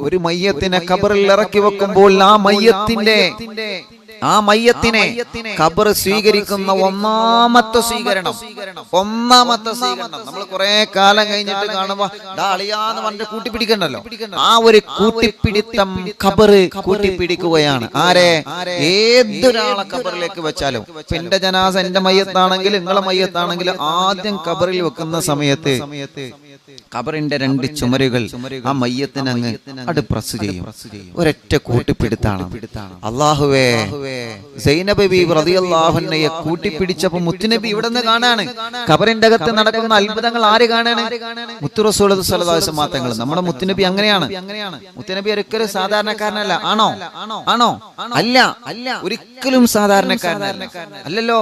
ഒരു മയ്യത്തിനെ ഖബറിൽ ഇറക്കി വെക്കുമ്പോൾ ആ മയ്യത്തിനെ ഖബർ സ്വീകരിക്കുന്ന ഒന്നാമത്തെ സ്വീകരണം നമ്മൾ കുറെ കാലം കഴിഞ്ഞിട്ട് കാണുമ്പോ അളിയാന്ന് പറഞ്ഞിട്ട് കൂട്ടിപ്പിടിക്കണ്ടല്ലോ. ആ ഒരു കൂട്ടിപ്പിടിത്തം ഖബർ കൂട്ടിപ്പിടിക്കുകയാണ്. ആരെ? ഏതൊരാളെ ഖബറിലേക്ക് വെച്ചാലും, എന്റെ ജനാസ എന്റെ മയ്യത്താണെങ്കിലും നിങ്ങളെ മയ്യത്താണെങ്കിലും ആദ്യം ഖബറിൽ വെക്കുന്ന സമയത്ത് ഖബറിന്റെ രണ്ട് ചുമരുകൾ ആ മയ്യത്തിന് അങ്ങ് പ്രസ് ചെയ്യും. ഒരൊറ്റ കൂട്ടിപ്പിടുത്താണ്. അല്ലാഹുവേ, സൈനബ് ബീവി റളിയല്ലാഹു അൻഹയെ കൂട്ടിപ്പിടിച്ചപ്പോൾ മുത്തുനബി ഇവിടെ നിന്ന് കാണാണ്. ഖബറിന്റെ അകത്ത് നടക്കുന്ന അത്ഭുതങ്ങൾ ആര് കാണാണ്? മുത്തു റസൂൽ സ്വല്ലല്ലാഹു അലൈഹി വസല്ലം തങ്ങൾ. നമ്മുടെ മുത്തുനബി അങ്ങനെയാണ്. മുത്തുനബി ഒരിക്കലും സാധാരണക്കാരനല്ല. ആണോ? അല്ല, ഒരിക്കലും സാധാരണക്കാരനല്ല. അല്ലല്ലോ.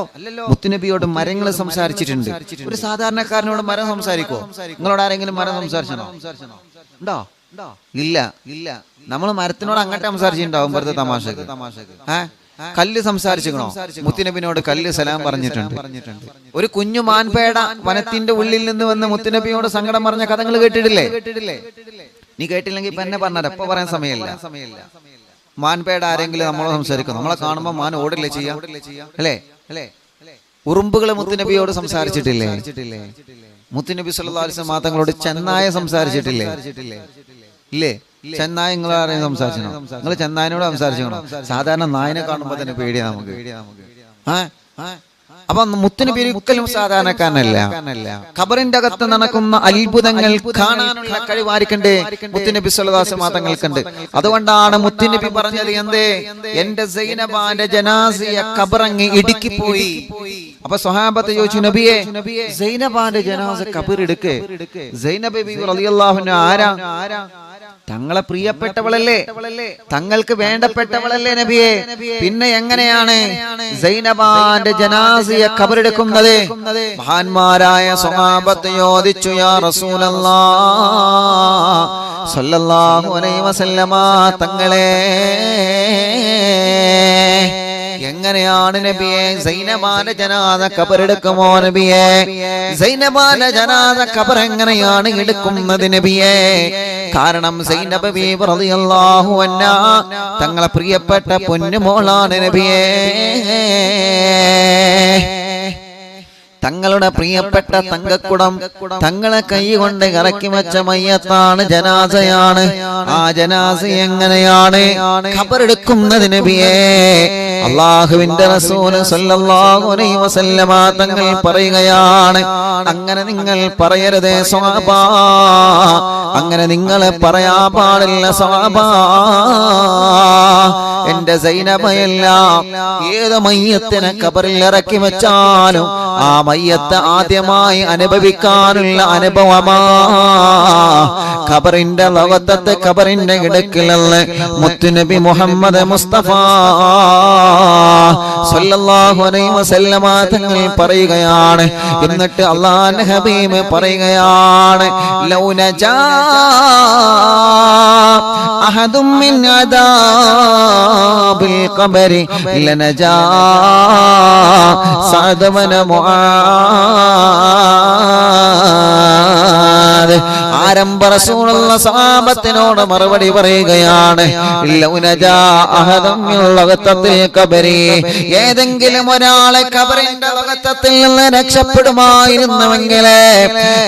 മുത്തുനബിയോട് മരങ്ങൾ സംസാരിച്ചിട്ടുണ്ട്. ഒരു സാധാരണക്കാരനോട് മരം സംസാരിക്കോ? നിങ്ങളോട് ആരെങ്കിലും മരം സംസാരിച്ചോ? ഉണ്ടോ? ഇല്ല. നമ്മൾ മരത്തിനോട് അങ്ങോട്ട് സംസാരിച്ചിട്ടുണ്ടാവും വെറുതെ തമാശക്ക്. കല്ല് സംസാരിച്ചിക്കണോ? മുത്തുനബിനോട് കല്ല് സലാം പറഞ്ഞിട്ടുണ്ട്. ഒരു കുഞ്ഞു മാൻപേട വനത്തിന്റെ ഉള്ളിൽ നിന്ന് വന്ന് മുത്തുനബിയോട് സങ്കടം പറഞ്ഞ കഥകൾ കേട്ടിട്ടില്ലേ? നീ കേട്ടില്ലെങ്കിൽ ഇപ്പൊ എന്നെ പറഞ്ഞത് എപ്പോ പറയാൻ സമയമില്ല. മാൻപേട ആരെങ്കിലും നമ്മളോട് സംസാരിക്കും. നമ്മളെ കാണുമ്പോ മാൻ ഓടില്ലേ ചെയ്യാം, അല്ലേ? ഉറുമ്പുകൾ മുത്തുനബിയോട് സംസാരിച്ചിട്ടില്ലേ? മുത്തുനബി സല്ലല്ലാഹു അലൈഹി വസല്ലം തങ്ങളോട് ചെന്നായ സംസാരിച്ചിട്ടില്ലേ? ഇല്ലേ? ചെന്നായ നിങ്ങൾ ആരെയും സംസാരിച്ചോ? നിങ്ങൾ ചെന്നായനോട് സംസാരിച്ചോ? സാധാരണ നായനെ കാണുമ്പോ തന്നെ പേടിയാ നമുക്ക്. അപ്പൊ മുത്തുനബി ഒരിക്കലും സാധാരണക്കാരനല്ല. ഖബറിന്റെ അകത്ത് നടക്കുന്ന അത്ഭുതങ്ങൾ കാണാനുള്ള കഴിവാരിക്കണ്ടേ മുത്തുനബി സ്വല്ലല്ലാഹു അലൈഹി വസല്ലം തങ്ങൾക്കുണ്ട്. അതുകൊണ്ടാണ് മുത്തുനബി പറഞ്ഞത്, എന്തേ? എന്റെ സൈനബാന്റെ ജനാസയെ ഖബറങ്ങ് ഇടുക്കിപ്പോയി. അപ്പൊ സ്വഹാബത്ത് ചോദിച്ചു, നബിയെ, സൈനബാന്റെ ജനാസ ഖബറെടുക്ക്. സൈനബ് ബീവി റളിയല്ലാഹു അൻഹ ആരാ? തങ്ങളെ പ്രിയപ്പെട്ടവളല്ലേ, തങ്ങൾക്ക് വേണ്ടപ്പെട്ടവളല്ലേ നബിയെ? പിന്നെ എങ്ങനെയാണ് സൈനബാന്റെ ജനാസയെ ഖബറെടുക്കുന്നത്? മഹാന്മാരായ സ്വഹാബത്ത് ചോദിച്ചു, യാ റസൂലല്ലാഹ് സ്വല്ലല്ലാഹു അലൈഹി വസല്ലമ തങ്ങളെ, എങ്ങനെയാണ് നബിയെ സൈനബാന്റെ ജനാസ ഖബറെടുക്കുമോ നബിയെ? സൈനബാന്റെ ജനാസ ഖബർ എങ്ങനെയാണ് എടുക്കുന്നത് നബിയെ? കാരണം സൈനബ് ബീവി റളിയല്ലാഹു അൻഹ തങ്ങളെ പ്രിയപ്പെട്ട പൊന്നുമോളാണ് നബിയെ. തങ്ങളുടെ പ്രിയപ്പെട്ട തങ്കക്കുടം തങ്ങളെ കൈ കൊണ്ട് ഇറക്കി വെച്ച മയ്യത്താണ്, ജനാസയാണ്. ആ ജനാസ എങ്ങനെയാണ് ഖബറെടുക്കുന്നത് നബിയെ? അല്ലാഹുവിന്റെ റസൂൽ സ്വല്ലല്ലാഹു അലൈഹി വസല്ലമ തങ്ങൾ പറയുകയാണ്, അങ്ങനെ നിങ്ങൾ പറയരുതേ സ്വഹാബാ, അങ്ങനെ നിങ്ങൾ പറയാ പാടില്ല സ്വഹാബാ. എന്റെ സൈനബയല്ല, ഏത് മയ്യത്തിനെ ഖബറിൽ ഇറക്കി വെച്ചാലും ആ മയ്യത്ത് ആദ്യമായി അനുഭവിക്കാനുള്ള അനുഭവമാ ഖബറിന്റെ ലോകത്തെ, ഖബറിന്റെ ഇടക്കിലുള്ള മുത്തുനബി മുഹമ്മദ് മുസ്തഫ സ്വല്ലല്ലാഹു അലൈഹി വസല്ലമ തങ്ങൾ പറയുകയാണ്. എന്നിട്ട് അല്ലാഹുവിന്റെ ഹബീബ് പറയുകയാണ്, ലൗ നജാ അഹദും മിൻ അദാബിൽ ഖബരി ലനജാ സഅദ് ബിൻ മുആദ്. ആരംഭ റസൂലുള്ള സഹാബത്തിനോട് മറുപടി പറയുകയാണ്, ലൗ നജാ അഹദും മിൻ ലഗത്തത്തിൽ ഖബരി, ഏതെങ്കിലും ഒരാളെ ഖബറിന്റെ ലഗത്തത്തിൽ നിന്ന് രക്ഷപ്പെടുമായിരുന്നുവെങ്കിൽ,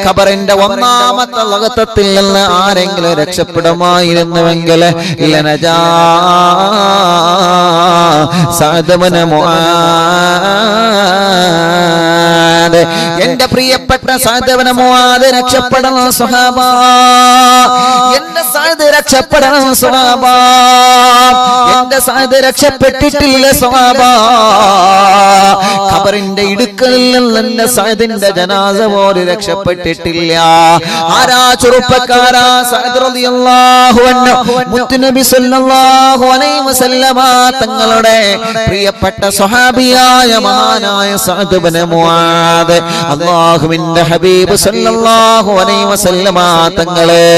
ഖബറിന്റെ ഒന്നാമത്തെ ലഗത്തത്തിൽ നിന്ന് ആരെങ്കിലും രക്ഷപ്പെടുമായിരുന്നുവെങ്കിൽ, ലനജാ സഅദ് ബിൻ മുആദ്, എന്റെ പ്രിയപ്പെട്ട സഅദ് ബിൻ മുആദ് രക്ഷപ്പെടണം സ്വഹാബാ, എന്റെ സഅദ് രക്ഷപ്പെടണം സ്വഹാബാ, എന്റെ സഅദ് രക്ഷപ്പെട്ടിട്ടില്ല സ്വഹാബാ. ഖബറിന്റെ ഇടുക്കലിൽ നിന്ന് എന്റെ സഅദിന്റെ ജനാസ പോലും രക്ഷപ്പെട്ടിട്ടില്ല. ആരാ ചെറുപ്പക്കാരാ? സഅദ് റളിയല്ലാഹു അൻഹു മുത്തുനബി സ്വല്ലല്ലാഹു അലൈഹി വസല്ലമ തങ്ങളുടെ പ്രിയപ്പെട്ട സ്വഹാബിയായ മഹാനായ സഅദ് ബിൻ മുആദ്. അല്ലാഹുവിന്റെ ഹബീബ് സ്വല്ലല്ലാഹു അലൈഹി വസല്ലമ തങ്ങളെ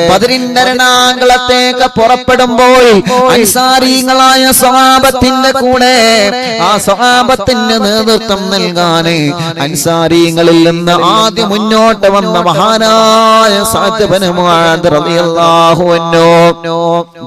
ബദറിന്റെ രണാങ്കളത്തേക്ക് പുറപ്പെടുമ്പോൾ അൻസാരികളായ സ്വഹാബത്തിന്റെ കൂടെ ആ സ്വഹാബത്തിന് നേതൃത്വം നൽകാൻ നൽകാന് അൻസാരികളിൽ നിന്ന് ആദ്യം മുന്നോട്ട് വന്ന മഹാനായ സഅദ് ഇബ്നു മുആദ് റളിയല്ലാഹു അൻഹു.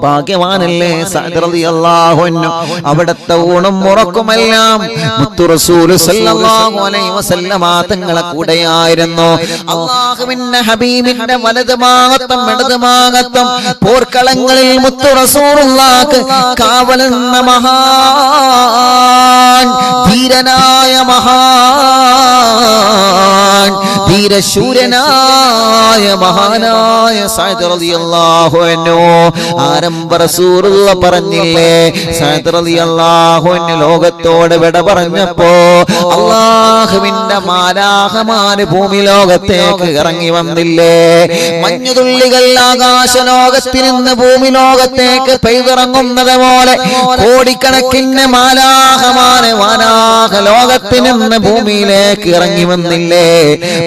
ഭാഗ്യവാനല്ലേ സഅദ് റളിയല്ലാഹു അൻഹു. അവിടുത്തെ ഊണും ഉറക്കുമെല്ലാം മുത്തു റസൂൽ സല്ലല്ലാഹു അലൈഹി വസല്ലമ തങ്ങളെ കൂടെയായിരുന്നു. അല്ലാഹുവിന്റെ ഹബീബിന്റെ വലതുഭാഗത്തും ഇടതുഭാഗത്തും പോർക്കളങ്ങളിൽ മുത്തു റസൂലുള്ളാഹ്ക്ക് കാവലെന്ന മഹാൻ, ധീരനായ മഹാൻ, ധീരശൂരനായ മഹാനായ സഅദ് റളിയല്ലാഹു അൻഹു. ആരംഭ റസൂലുള്ള പറഞ്ഞില്ലേ, സഅദ് റളിയല്ലാഹു അൻഹു ലോകത്തോട് വിട പറഞ്ഞപ്പോ അല്ലാഹുവിന്റെ മാലാഖമാര് ഭൂമി ലോകത്തേക്ക് ഇറങ്ങി വന്നില്ലേ? മഞ്ഞുതുള്ളികൾ ആകാശ ലോകത്തിൽ നിന്ന് ഭൂമി ലോകത്തേക്ക് പെയ്തിറങ്ങുന്നത് പോലെ കോടിക്കണക്കിന് മാലാഖമാര് വാനാഖ ലോകത്തിൽ നിന്ന് ഭൂമിയിലേക്ക് ഇറങ്ങി വന്നില്ലേ?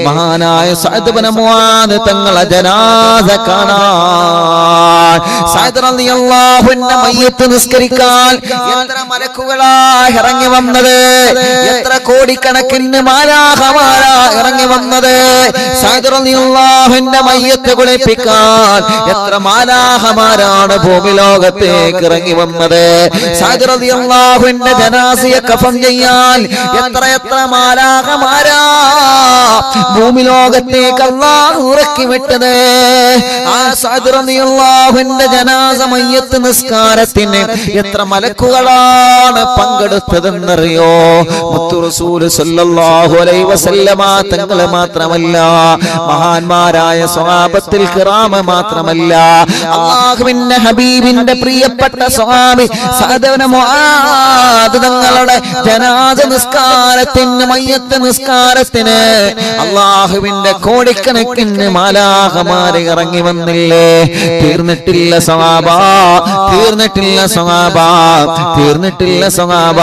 മഹാനായ സഅദ് ഇബ്നു മുആദ് തങ്ങളെ ജനാസ കാണാൻ, സഅദ് റളിയല്ലാഹു അൻഹു മയ്യിത്ത് നിസ്കരിക്കാൻ എത്ര മലക്കുകളായി ഇറങ്ങി വന്നത്, എത്ര കോടിക്കണക്കിന് മാലാഖമാരാ ഇറങ്ങി വന്നത്. സഅദ് റളിയല്ലാഹു അൻഹു മയ്യിത്ത് കുളിപ്പിക്കാൻ എത്ര മാലാഖമാരാണ് ഭൂമി ലോകത്തേക്ക് ഇറങ്ങി വന്നത്. സഅദ് റളിയല്ലാഹു അൻഹു ജനാസയെ കഫൻ ചെയ്യാൻ എത്ര മാലാഖമാരാ ഭൂമി ലോകത്തേക്ക് അല്ലാഹു ഇറക്കി വിട്ടത്. ആ സഅദ് റളിയല്ലാഹു അൻഹു ജനാസ മയ്യിത്ത് നിസ്കാരത്തിന് എത്ര മലക്കുകളാണ് പങ്കെടുത്തതെന്നറിയോ? മുത്തു റസൂൽ സല്ലല്ലാഹു അലൈഹി വസല്ലമ തങ്ങൾ മാത്രമല്ല, മഹാന്മാരായ സ്വഹാബത്തുൽ കിറാം മാത്രമല്ല, അല്ലാഹുവിന്റെ ഹബീബിന്റെ പ്രിയപ്പെട്ട സ്വഹാബി സഅദ് ഇബ്നു മുആദ് തങ്ങളുടെ ജനാസ നിസ്കാരത്തിന് മയ്യിത്ത് നിസ്കാരത്തിന് അല്ലാഹുവിന്റെ കോടിക്കണക്കിന് മാലാഖമാര് ഇറങ്ങി വന്നില്ലേ? തീർന്നിട്ടില്ല സ്വഹാബ, തീർന്നിട്ടില്ല സ്വഹാബ, തീർന്നിട്ടില്ല സ്വഹാബ.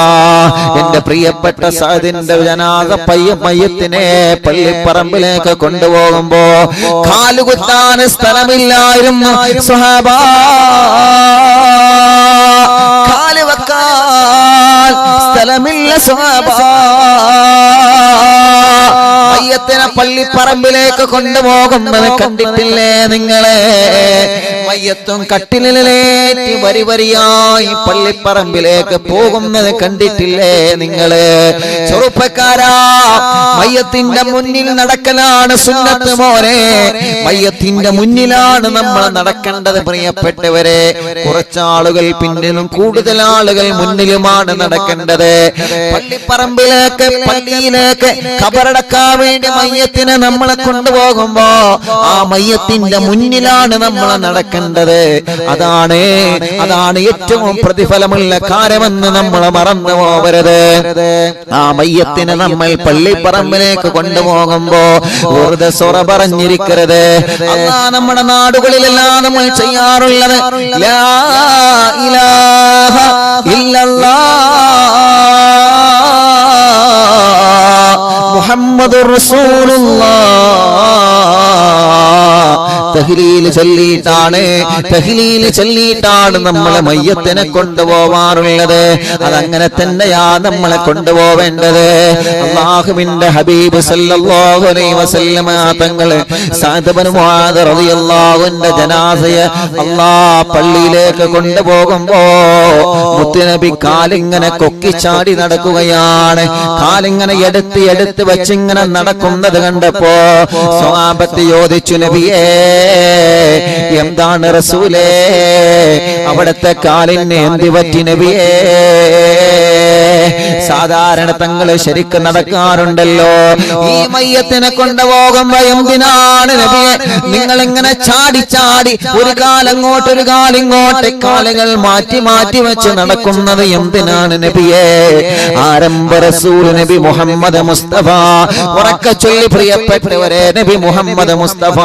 എന്റെ പ്രിയപ്പെട്ട സഅദിന്റെ ജനാസ മയ്യിത്തിനെ പള്ളിപ്പറമ്പിലേക്ക് കൊണ്ടുപോകുമ്പോ കാലുകുത്താൻ സ്ഥലമില്ലായിരുന്നു സ്വഹാബ, കാല് വെക്കാൻ സ്ഥലമില്ല സ്വഹാബ. മയ്യത്തിനെ പള്ളിപ്പറമ്പിലേക്ക് കൊണ്ടുപോകുന്നത് കണ്ടിട്ടില്ലേ നിങ്ങളെ? മയ്യത്തും കട്ടിലേറ്റി വരി വരിയായി പള്ളിപ്പറമ്പിലേക്ക് പോകുന്നത് കണ്ടിട്ടില്ലേ നിങ്ങള്? ചെറുപ്പക്കാരാ, മയ്യത്തിന്റെ മുന്നിൽ നടക്കലാണ് സുന്നത്ത് മോനെ. മയ്യത്തിന്റെ മുന്നിലാണ് നമ്മൾ നടക്കേണ്ടത് പ്രിയപ്പെട്ടവരെ. കുറച്ചാളുകൾ പിന്നിലും കൂടുതൽ ആളുകൾ മുന്നിലുമാണ് നടക്കേണ്ടത്. പള്ളിപ്പറമ്പിലേക്ക് പള്ളിയിലേക്ക് ഖബറടക്കാൻ വേണ്ടി മയ്യത്തിനെ നമ്മളെ കൊണ്ടുപോകുമ്പോ ആ മയ്യത്തിന്റെ മുന്നിലാണ് നമ്മൾ നടക്കേണ്ടത്. അതാണ് ഏറ്റവും പ്രതിഫലമുള്ള കാര്യമെന്ന് നമ്മൾ മറന്നു പോകരുത്. ആ മയ്യത്തിനെ നമ്മൾ പള്ളിപ്പറമ്പിലേക്ക് കൊണ്ടുപോകുമ്പോ വെറുതെ സൊറ പറഞ്ഞിരിക്കരുത്. അല്ലാഹ് നമ്മുടെ നാടുകളിലെല്ലാം നമ്മൾ ചെയ്യാറുള്ളത് ലാ ഇലാഹ ഇല്ലല്ലാഹ് മുഹമ്മദുർ റസൂലുള്ളാഹ് തഹ്ലീൽ ചൊല്ലിയിട്ടാണ് നമ്മളെ മയ്യത്തിനെ കൊണ്ടുപോവാറുള്ളത്. അതങ്ങനെ തന്നെയാ നമ്മളെ കൊണ്ടുപോവേണ്ടത്. അല്ലാഹുവിന്റെ ഹബീബ് സല്ലല്ലാഹു അലൈഹി വസല്ലമ തങ്ങൾ സഅദ് ഇബ്നു മുആദ് റളിയല്ലാഹു അൻഹു ജനാസയെ അല്ലാഹ് പള്ളിയിലേക്ക് കൊണ്ടുപോകുമ്പോ മുത്തുനബി കാലിങ്ങനെ കൊക്കിച്ചാടി നടക്കുകയാണ്. കാലിങ്ങനെ എടുത്ത് വെച്ചിങ്ങനെ നടക്കുന്നത് കണ്ടപ്പോ സ്വഹാബത്ത് ചോദിച്ചു, നബിയേ എന്താണ് റസൂലേ, അവിടുത്തെ കാലിന് എന്ത് പറ്റി നബിയേ? സാധാരണ തങ്ങള് ശരിക്കും നടക്കാറുണ്ടല്ലോ. ഈ മയ്യത്തിനെ കൊണ്ടുപോകുമ്പോ എന്തിനാണ് നബിയെ നിങ്ങൾ ഇങ്ങനെ ചാടി ഒരു കാലങ്ങോട്ട് ഒരു കാലിങ്ങോട്ട് കാലുകൾ മാറ്റി വെച്ച് നടക്കുന്നത് എന്തിനാണ് നബിയെ? ആരംഭ റസൂൽ നബി മുഹമ്മദ് മുസ്തഫ ഉറക്കെ ചൊല്ലി പ്രിയപ്പെട്ടവരെ, നബി മുഹമ്മദ് മുസ്തഫ.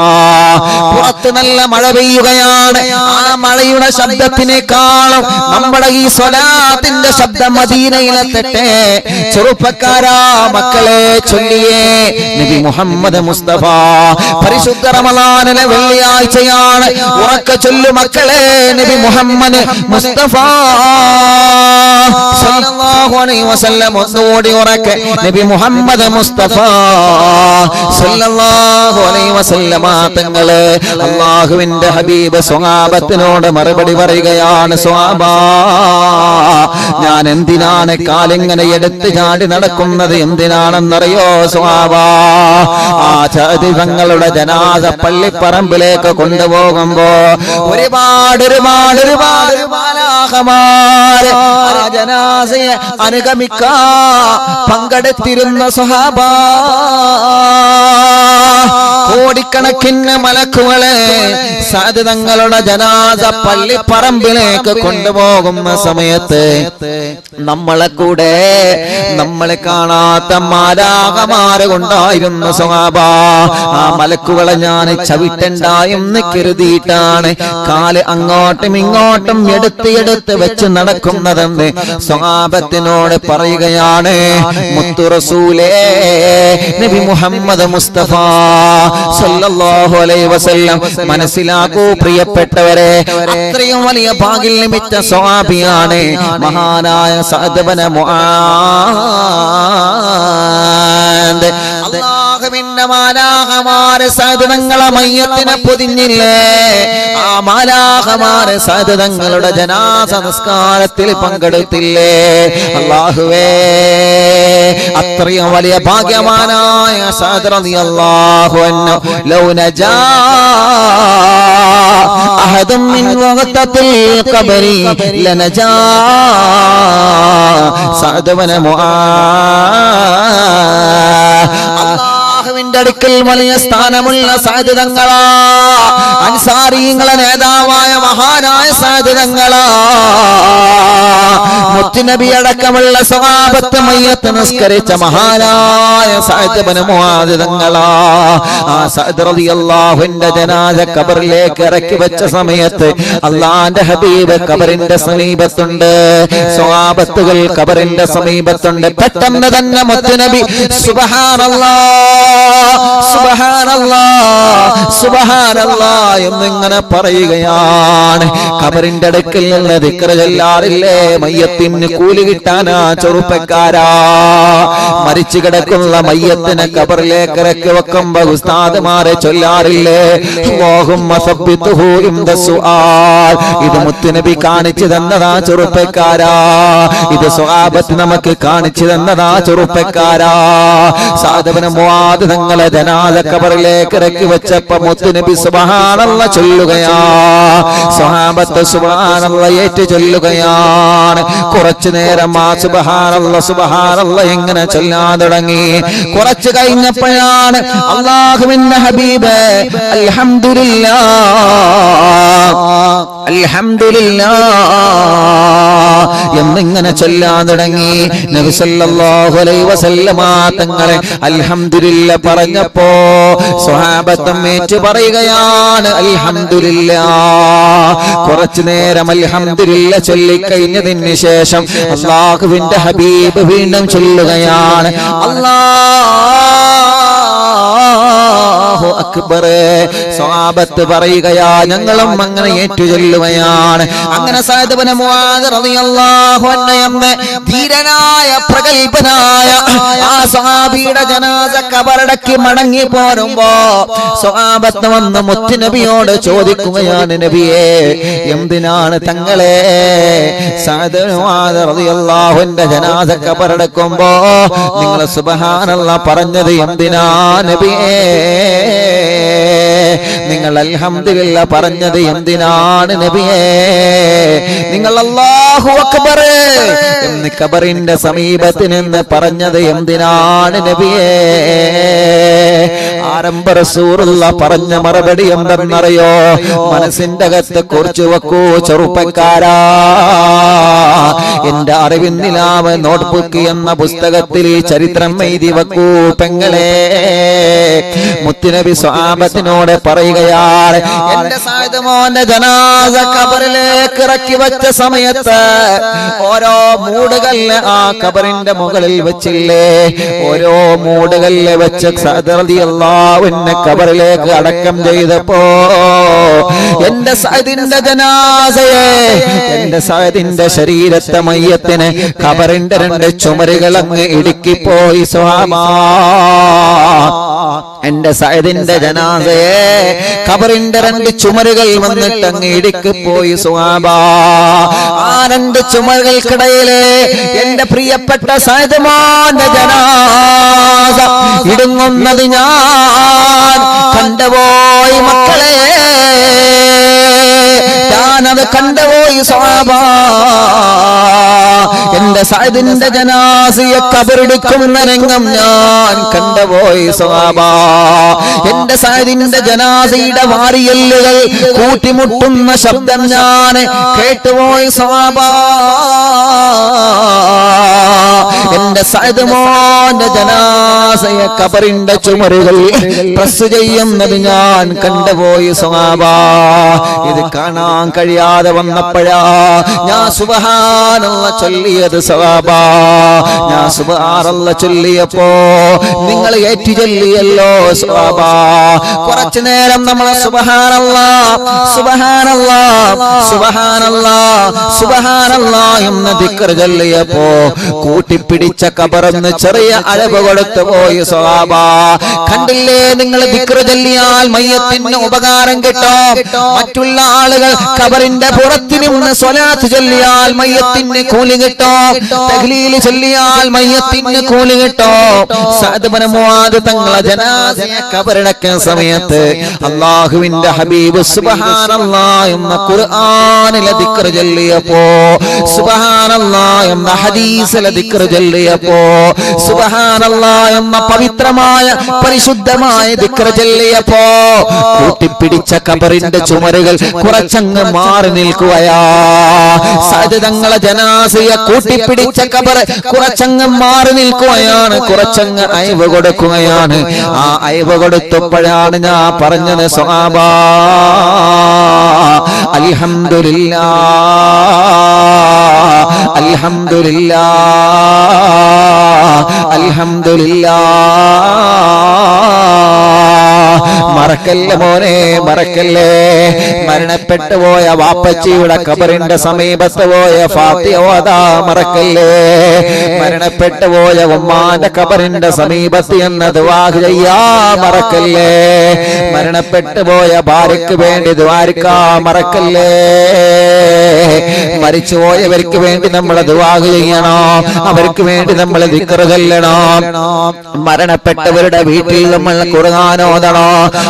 പുറത്ത് നല്ല മഴ പെയ്യുകയാണ്. ആ മഴയുടെ ശബ്ദത്തിനേക്കാളും നമ്മുടെ ഈ സ്വലാത്തിന്റെ ശബ്ദം മദീനയിലെത്തട്ടെ. ചെറുപ്പക്കാരാ, മക്കളെ ചൊല്ലിയേ നബി മുഹമ്മദ് മുസ്തഫ. പരിശുദ്ധ റമളാനിലെ വെള്ളിയാഴ്ചയാണ്. ഉറക്കെ ചൊല്ലു മക്കളെ, നബി മുഹമ്മദ് മുസ്തഫ സല്ലല്ലാഹു അലൈഹി വസല്ലം. ഒന്നുകൂടി ഉറക്കെ, നബി മുഹമ്മദ് മുസ്തഫ സല്ലല്ലാഹു അലൈഹി വസല്ലമ തങ്ങള് അല്ലാഹുവിന്റെ ഹബീബ് സ്വഹാബത്തിനോട് മറുപടി പറയുകയാണ്. സ്വഹാബാ, ഞാൻ എന്തിനാണ് കാലിങ്ങനെ എടുത്ത് ചാടി നടക്കുന്നത്? എന്തിനാണെന്നറിയോ സ്വഹാബാ? ആ ചതിവങ്ങളുടെ ജനാസ പള്ളിപ്പറമ്പിലേക്ക് കൊണ്ടുപോകുമ്പോ ഒരുപാട് മാലാഖമാർ ആ ജനാസയെ അനുഗമിക്കാ പങ്കെടുത്തിരുന്ന സ്വഹാബാ. കോടിക്കണക്കിന് മലക്കുകളെ സഅദ് തങ്ങളുടെ ജനാസ പള്ളിപ്പറമ്പിലേക്ക് കൊണ്ടുപോകുന്ന സമയത്ത് നമ്മളെ കൂടെ നമ്മളെ കാണാത്ത മാലാഖമാര് കൊണ്ടായിരുന്നു സ്വഹാബാ. ആ മലക്കുകളെ ഞാൻ ചവിട്ടണ്ടായെന്ന് കരുതിയിട്ടാണ് കാല് അങ്ങോട്ടും ഇങ്ങോട്ടും എടുത്ത് വെച്ച് നടക്കുന്നതെന്ന് സ്വഹാബത്തിനോട് പറയുകയാണ് മുത്തു റസൂലേ നബി മുഹമ്മദ് മുസ്തഫ സല്ലല്ലാഹു അലൈഹി വസല്ലം. മനസ്സിലാക്കൂ പ്രിയപ്പെട്ടവരെ, അത്രയും വലിയ ഭാഗ്യം ലഭിച്ച സ്വഹാബിയാണ് മഹാനായ സഅദ് ഇബ്നു മുആദ്. അല്ലാഹുവിന്റെ മാലാഖമാരെ സഅദ് തങ്ങളെ മയ്യത്തിനെ പൊതിഞ്ഞില്ലേ? ആ മാലാഖമാരെ സഅദ് തങ്ങളുടെ ജനാസ നിസ്കാരത്തിൽ പങ്കെടുത്തില്ലേ? അല്ലാഹുവേ, അത്രയും വലിയ ഭാഗ്യവാനായ സഅദ് റളിയല്ലാഹു അൻഹു ലൗ നജാ അഹദും മിൻ വഖത്തിൽ ഖബരി ലനജാ സഅദ് ഇബ്നു മുആദ്. അല്ലാഹുവിന്റെ അടുക്കൽ വലിയ സ്ഥാനമുള്ള സഅദ് തങ്ങളാ, അൻസാരികളെ നേതാവായ മഹാനായ സഅദ് തങ്ങളാ, മുത്തുനബി അടക്കമുള്ള സ്വഹാബത്ത് മയ്യത്ത് നിസ്കരിച്ച മഹാനായ സഅദ് ഇബ്നു മുആദ് തങ്ങളാ. ആ സഅദ് റളിയല്ലാഹുവിന്റെ ജനാസ ഖബറിലേക്ക് ഇറക്കി വെച്ച സമയത്ത് അല്ലാഹുവിന്റെ ഹബീബ് ഖബറിന്റെ സമീപത്തുണ്ട്, സ്വഹാബത്തുകൾ ഖബറിന്റെ സമീപത്തുണ്ട്. പെട്ടെന്ന് തന്നെ മുത്തുനബി സുബ്ഹാനല്ലാഹ് എന്നിങ്ങനെ പറയുകയാണ്. ഖബറിന്റെ അടുക്കൽ നിന്ന് ദിക്ർ ചൊല്ലാറില്ലേ? മയ്യത്തിന് കൂലി കിട്ടാനാ ചെറുപ്പക്കാരാ. മരിച്ചു കിടക്കുന്ന മയ്യത്തിനെ ഖബറിലേക്ക് ഇറക്കി വെക്കുമ്പോ ഉസ്താദുമാരെ ചൊല്ലാറില്ലേ? അല്ലാഹുമ്മ സബ്ബിത്ഹു ഇൻദ സുആൽ. ഇത് മുത്തുനബി കാണിച്ചു തന്നതാ ചെറുപ്പക്കാരാ. ഇത് സ്വഹാബത്ത് നമുക്ക് കാണിച്ചു തന്നതാ ചെറുപ്പക്കാരാ. സഅദ് ഇബ്നു മുആദ് തങ്ങളെ ജനാസ ഖബറിലേക്ക് ഇറക്കി വെച്ചപ്പോ മുത്തുനബി സുബ്ഹാനല്ലാഹ് ചൊല്ലുകയാ, സ്വഹാബത്ത് സുബ്ഹാനല്ലാഹ് ഏറ്റു ചൊല്ലുകയാണ്. കുറച്ചു നേരം ആ സുബ്ഹാനല്ലാഹ് ഇങ്ങനെ ചൊല്ലാൻ തുടങ്ങി. കുറച്ചു കഴിഞ്ഞപ്പോഴാണ് അല്ലാഹുവിന്റെ ഹബീബ് അൽഹംദുലില്ലാഹ് എന്നിങ്ങനെ ചൊല്ലാൻ തുടങ്ങി. നബി സല്ലല്ലാഹു അലൈഹി വസല്ലമ തങ്ങളെ അൽഹംദുലില്ലാഹ് പറഞ്ഞപ്പോ സ്വഹാബത്തും ഏറ്റു പറയുകയാണ് അൽഹംദുലില്ലാഹ്. കുറച്ചു നേരം അൽഹംദുലില്ലാഹ് ചൊല്ലിക്കഴിഞ്ഞതിന് ശേഷം അല്ലാഹുവിന്റെ ഹബീബ് വീണ്ടും ചൊല്ലുകയാണ് അല്ലാഹു അക്ബർ. സ്വഹാബത്ത് പറയുകയാ, ഞങ്ങളും അങ്ങനെ ഏറ്റു ചൊല്ലുകയാണ്. അങ്ങനെ സഅദ് ഇബ്നു മുആദ് റളിയല്ലാഹു അൻഹു എന്ന ധീരനായ പ്രഗൽഭനായ ആ സ്വഹാബിയുടെ ജനാസ ഖബറടക്കി മടങ്ങി പോരുമ്പോ സ്വഹാബത്ത് വന്ന് മുത്തുനബിയോട് ചോദിക്കുകയാണ്, നബിയേ, എന്തിനാണ് തങ്ങളെ സഅദ് ഇബ്നു മുആദ് റളിയല്ലാഹു അൻഹു ജനാസ ഖബറടക്കുമ്പോ നിങ്ങൾ സുബ്ഹാനല്ലാഹ് പറഞ്ഞത് എന്തിനാ നബിയേ? നിങ്ങൾ അൽഹംദുലില്ലാഹ് പറഞ്ഞത് എന്തിനാണ് നബിയേ? നിങ്ങൾ അല്ലാഹു അക്ബർ എന്ന് ഖബറിന്റെ സമീപത്ത് നിന്ന് പറഞ്ഞത് എന്തിനാണ് നബിയേ? ആരംഭ റസൂലുള്ളാഹ് പറഞ്ഞ മറുപടി എന്തെന്നറിയോ? മനസ്സിന്റെ അകത്ത് കുറിച്ചു വെക്കൂ ചെറുപ്പക്കാരാ. എന്റെ അറിവിൻ നിലാവ് നോട്ട്ബുക്ക് എന്ന പുസ്തകത്തിൽ ഈ ചരിത്രം എഴുതി വെക്കൂ പെങ്ങളെ. മുത്ത് മുത്തുനബി സ്വഹാബത്തിനോട് പറയുകയാണ്, എന്റെ സഅദ് മോന്റെ ജനാസ ഖബറിലേക്ക് ഇറക്കി വെച്ച സമയത്ത് ഓരോ മൂടുകല്ല് ആ ഖബറിന്റെ മുകളിൽ വെച്ചില്ലേ, ഓരോ മൂടുകല്ല് വെച്ച് സഅദ് റളിയല്ലാഹു അൻഹു ഖബറിലേക്ക് അടക്കം ചെയ്തപ്പോ എന്റെ സഅദിന്റെ ജനാസയെ, എന്റെ സഅദിന്റെ ശരീരത്തെ മയ്യത്തിനെ ഖബറിന്റെ രണ്ട് ചുമരുകൾ അങ്ങ് ഇടുക്കിപ്പോയി സ്വഹാബ. എന്റെ സഅദിന്റെ ജനാസയെ ഖബറിന്റെ രണ്ട് ചുമരുകൾ വന്നിട്ട് അങ്ങ് ഇടുക്കിപ്പോയി സ്വഹാബ. ആ രണ്ട് ചുമരുകൾക്കിടയില് എന്റെ പ്രിയപ്പെട്ട സഅദ് മോന്റെ ജനാസ ഇടുങ്ങുന്നത് ഞാൻ കണ്ടുപോയി മക്കളെ, ഞാനത് കണ്ടുപോയി സ്വഹാബ. എന്റെ സഅദിന്റെ ജനാസയെ ഖബറെടുക്കുന്ന രംഗം ഞാൻ കണ്ടുപോയി സ്വഹാബ. എന്റെ സഅദിന്റെ ജനാസയുടെ വാരിയല്ലുകൾ കൂട്ടിമുട്ടുന്ന ശബ്ദം ഞാൻ കേട്ടുപോയി സ്വഹാബ. എന്റെ സഅദ് മോന്റെ ജനാസയെ ഖബറിന്റെ ചുമരുകൾ പ്രസ് ചെയ്യുന്നത് ഞാൻ കണ്ടുപോയി സ്വഹാബ. ഇത് കാണാൻ കഴിയാതെ വന്നപ്പോഴാ ഞാൻ സുബ്ഹാനല്ലാഹ് ചൊല്ലിയത് സ്വഹാബ. ഞാൻ സുബ്ഹാനല്ലാഹ് ചൊല്ലിയപ്പോ നിങ്ങൾ ഏറ്റു ചൊല്ലിയല്ലോ സ്വഹാബ. കുറച്ചു നേരം നമ്മൾ സുബ്ഹാനല്ലാഹ് സുബ്ഹാനല്ലാഹ് സുബ്ഹാനല്ലാഹ് സുബ്ഹാനല്ലാഹ് എന്ന ദിക്ർ ചൊല്ലിയപ്പോ കൂട്ടിപ്പിടിച്ച ഖബറൊന്ന് ചെറിയ അളവ് കൊടുത്തു പോയി സ്വഹാബ. കണ്ടില്ലേ, നിങ്ങൾ ദിക്ർ ചൊല്ലിയാൽ മയ്യത്തിന് ഉപകാരം കിട്ടും. മറ്റുള്ള ആളുകൾ ഖബറിന്റെ പുറത്ത് നിന്ന് സ്വലാത്ത് ചൊല്ലിയാൽ മയ്യത്തിന് കൂലി കിട്ടും, തഹ്ലീൽ ചൊല്ലിയാൽ മയ്യത്തിന് കൂലി കിട്ടും. സഅദ് ഇബ്നു മുആദ് തങ്ങളെ ജനാസയെ ഖബറടക്കുന്ന സമയത്ത് അല്ലാഹുവിന്റെ ഹബീബ് സുബ്ഹാനല്ലാഹ് എന്ന ഖുർആനിലെ ദിക്ർ ചൊല്ലിയപ്പോ, സുബ്ഹാനല്ലാഹ് എന്ന ഹദീസിലെ ദിക്ർ ചൊല്ലിയപ്പോ, സുബ്ഹാനല്ലാഹ് എന്ന പവിത്രമായ പരിശുദ്ധമായ ദിക്ർ ചൊല്ലിയപ്പോ കൂട്ടിപ്പിടിച്ച ഖബറിന്റെ ചുമരുകൾ കുറച്ചങ്ങ് മാറി നിൽക്കുകയാ. സഅദ് തങ്ങളെ ജനാസയെ കൂട്ടിപ്പിടിച്ച ഖബർ കുറച്ചങ്ങ് മാറി നിൽക്കുകയാണ്, കുറച്ചങ്ങ് അയവ് കൊടുക്കുകയാണ്. ആ അയവ് കൊടുത്തപ്പോഴാണ് ഞാൻ പറഞ്ഞത് സ്വഹാബ, അൽഹംദുലില്ലാ അൽഹംദുലില്ലാ അൽഹംദുലില്ലാ. മറക്കല്ലേ മോനെ, മറക്കല്ലേ. മരണപ്പെട്ടു പോയ വാപ്പച്ചിയുടെ ഖബറിന്റെ സമീപത്ത് പോയ ഫാത്തിഹ ഓതാ മറക്കല്ലേ. മരണപ്പെട്ടു പോയ ഉമ്മാന്റെ ഖബറിന്റെ സമീപത്ത് എന്ന് ദുആ ചെയ്യാ മറക്കല്ലേ. മരണപ്പെട്ടു പോയ ഭാര്യയ്ക്ക് വേണ്ടി ദുആരിക്കാ മറക്കല്ലേ. മരിച്ചുപോയവർക്ക് വേണ്ടി നമ്മൾ ദുആ ചെയ്യണം, അവർക്ക് വേണ്ടി നമ്മൾ ദിക്ർ ചൊല്ലണം. മരണപ്പെട്ടവരുടെ വീട്ടിൽ നമ്മൾ ഖുർആൻ ഓതണം,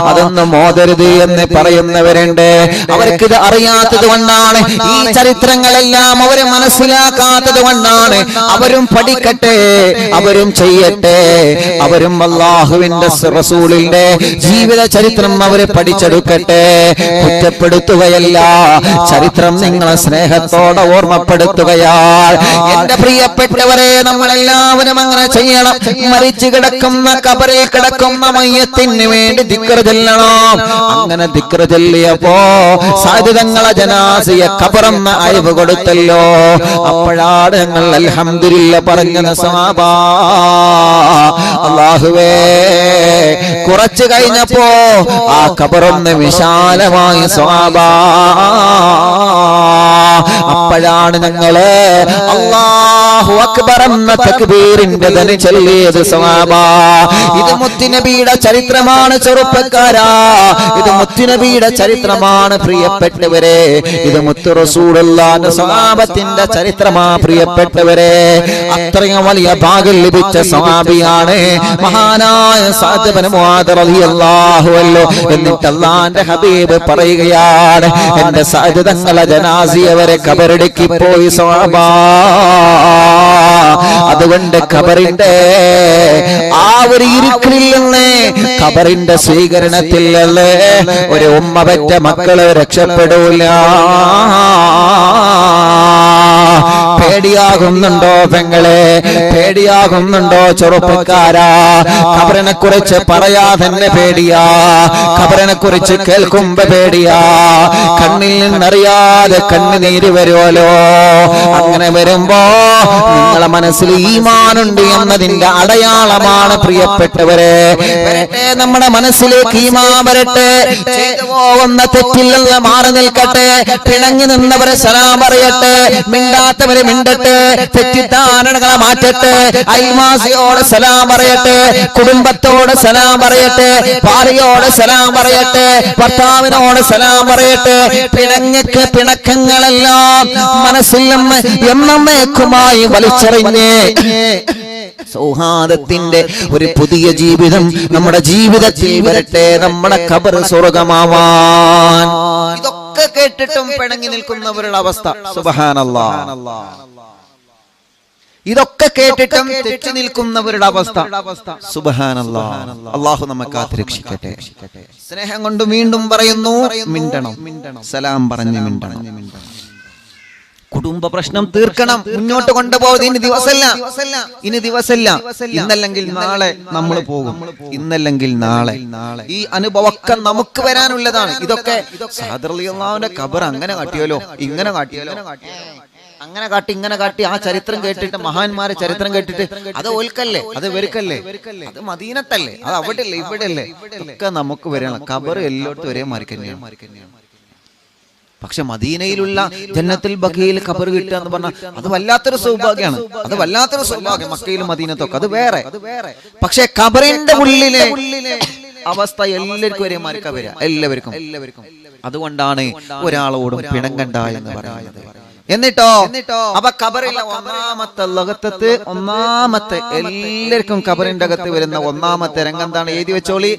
അതൊന്നും ഓതരുത് എന്ന് പറയുന്നവരുണ്ട്. അവർക്കിത് അറിയാത്തത് കൊണ്ടാണ്, ഈ ചരിത്രങ്ങളെല്ലാം അവര് മനസ്സിലാക്കാത്തത് കൊണ്ടാണ്. അവരും പഠിക്കട്ടെ, അവരും ചെയ്യട്ടെ, അവരും അല്ലാഹുവിന്റെ റസൂലിന്റെ ജീവിത ചരിത്രം അവര് പഠിച്ചെടുക്കട്ടെ. കുറ്റപ്പെടുത്തുകയല്ല, ചരിത്രം നിങ്ങളെ സ്നേഹത്തോടെ ഓർമ്മപ്പെടുത്തുകയാണ്. എന്റെ പ്രിയപ്പെട്ടവരെ, നമ്മളെല്ലാവരും അങ്ങനെ ചെയ്യണം. മരിച്ചു കിടക്കുന്ന ഖബറിൽ കിടക്കുന്ന മയ്യത്തിന് വേണ്ടി ദിക്ർ ചൊല്ലണം. അങ്ങനെ ദിക്ർ ചൊല്ലിയപ്പോ സഅദ് തങ്ങളെ ജനാസയെ ഖബറെന്ന അയവ് കൊടുത്തല്ലോ. അപ്പോഴാണ് ഞങ്ങൾ അൽഹംദുലില്ലാഹ് പറഞ്ഞത് സ്വഹാബ. അല്ലാഹുവേ, കുറച്ചു കഴിഞ്ഞപ്പോ ആ ഖബറൊന്ന് വിശാലമായി സ്വഹാബ. അപ്പോഴാണ് ഞങ്ങള് അല്ലാഹു അക്ബർ എന്ന തക്ബീറിന്റെ ധ്വനി ചൊല്ലിയത് സ്വഹാബ. ഇത് മുത്തുനബിയുടെ ചരിത്രമാണ് ചെറുപ്പക്കാരാ, ഇത് മുത്തുനബിയുടെ ചരിത്രമാണ് പ്രിയപ്പെട്ടവരെ. ഇത് മുത്തു റസൂലുള്ളാഹിന്റെ സ്വഹാബത്തിന്റെ ചരിത്രമാ പ്രിയപ്പെട്ടവരെ. അത്രയും വലിയ ഭാഗ്യം ലഭിച്ച സ്വഹാബിയാണ് മഹാനായ സഅദ് ഇബ്നു മുആദ് റളിയല്ലാഹു അൻഹു. എന്നിട്ട് അല്ലാഹുവിന്റെ ഹബീബ് പറയുകയാണ്, എന്റെ സഅദ് തങ്ങളെ ജനാസയെ വരെ ഖബറടക്കി പോയി സ്വഹാബ. അതുകൊണ്ട് ഖബറിന്റെ ആ ഒരു ഇരുക്കിൽ നിന്ന്, ഖബറിന്റെ സ്വീകരണത്തിൽ നിന്ന് ഒരു ഉമ്മ പെറ്റ മക്കള് രക്ഷപ്പെടൂല. പേടിയാകുന്നുണ്ടോ പെങ്ങളെ? പേടിയാകുന്നുണ്ടോ ചെറുപ്പക്കാരാ? ഖബറിനെ കുറിച്ച് പറയാതെ തന്നെ പേടിയാ, ഖബറിനെ കുറിച്ച് കേൾക്കുമ്പോ പേടിയാ, കണ്ണിൽ നിന്നറിയാതെ കണ്ണുനീര് വരുമല്ലോ. അങ്ങനെ വരുമ്പോ നിങ്ങളെ മനസ്സിൽ ഈമാനുണ്ട് എന്നതിന്റെ അടയാളമാണ് പ്രിയപ്പെട്ടവരെ. വരട്ടെ, നമ്മുടെ മനസ്സിലേക്ക് ഈമാൻ വരട്ടെ. ചെയ്തു പോകുന്ന തെറ്റിൽ നിന്ന് മാറി നിൽക്കട്ടെ. പിണങ്ങി നിന്നവരെ സലാം പറയട്ടെ, മിണ്ടാത്തവരെ മിണ്ടട്ടെ, തെറ്റിദ്ധാരണകളെ മാറ്റട്ടെ. അയൽവാസിയോട് സലാം പറയട്ടെ, കുടുംബത്തോട് സലാം പറയട്ടെ, ഭാര്യയോട് സലാം പറയട്ടെ, ഭർത്താവിനോട് സലാം പറയട്ടെ. പിണക്കങ്ങളെല്ലാം മനസ്സിൽ നിന്ന് എന്നേക്കുമായി വലിച്ചെറിഞ്ഞ് സൗഹാർദ്ദത്തിന്റെ ഒരു പുതിയ ജീവിതം നമ്മുടെ ജീവിതത്തിൽ വരട്ടെ. നമ്മുടെ ഖബർ സ്വർഗ്ഗമാവാൻ. ഇതൊക്കെ കേട്ടിട്ടും പിണങ്ങി നിൽക്കുന്നവരുടെ അവസ്ഥ സുബ്ഹാനല്ലാഹ്. ഇതൊക്കെ കേട്ടിട്ടും തെറ്റി നിൽക്കുന്നവരുടെ അവസ്ഥ സുബ്ഹാനല്ലാഹ്. അല്ലാഹു നമ്മെ കാത്തുരക്ഷിക്കട്ടെ. സ്നേഹം കൊണ്ട് വീണ്ടും പറയുന്നു, മിണ്ടണം, സലാം പറഞ്ഞ് മിണ്ടണം. കുടുംബ പ്രശ്നം തീർക്കണം, മുന്നോട്ട് കൊണ്ടുപോകുന്നത്. ഇനി ദിവസമില്ല, ഇന്നല്ലെങ്കിൽ നാളെ നമ്മൾ പോകും. ഇന്നല്ലെങ്കിൽ നാളെ ഈ അനുഭവമൊക്കെ നമുക്ക് വരാനുള്ളതാണ്. ഇതൊക്കെ സഅദ് റളിയല്ലാഹുവിന്റെ ഖബർ അങ്ങനെ കാട്ടിയാലോ, ഇങ്ങനെ കാട്ടിയാലോ, അങ്ങനെ കാട്ടി ഇങ്ങനെ കാട്ടി ആ ചരിത്രം കേട്ടിട്ട്, മഹാന്മാരെ ചരിത്രം കേട്ടിട്ട് അത് ഓൽക്കല്ലേ, അത് വെറുക്കല്ലേ, അത് മദീനത്തല്ലേ, അത് അവിടെ അല്ലേ, ഇവിടെ അല്ലേ, ഒക്കെ നമുക്ക് വരണം. ഖബർ എല്ലായിടത്തും ഒരേ മാറിക്കന്നെയാണ്. പക്ഷെ മദീനയിലുള്ള ജന്നത്തുൽ ബഖീൽ ഖബർ കിട്ടുക എന്ന് പറഞ്ഞാൽ അത് വല്ലാത്തൊരു സൗഭാഗ്യമാണ്. അത് വല്ലാത്തൊരു സൗഭാഗ്യം. മക്കയിലും മദീനത്തൊക്കെ അത് വേറെ. പക്ഷെ ഖബറിന്റെ ഉള്ളിലെ അവസ്ഥ എല്ലാവർക്കും ഒരേ മാറിക്ക വരിക, എല്ലാവർക്കും. അതുകൊണ്ടാണ് ഒരാളോടും പിണങ്ങണ്ട എന്ന് പറയുന്നത്. എന്നിട്ടോ അപ്പൊ ഖബറിലെ ഒന്നാമത്തെ ലോകത്ത്, ഒന്നാമത്തെ എല്ലാവർക്കും ഖബറിന്റെ അകത്ത് വരുന്ന ഒന്നാമത്തെ രംഗം എന്താണ്? എഴുതി വെച്ചോളി.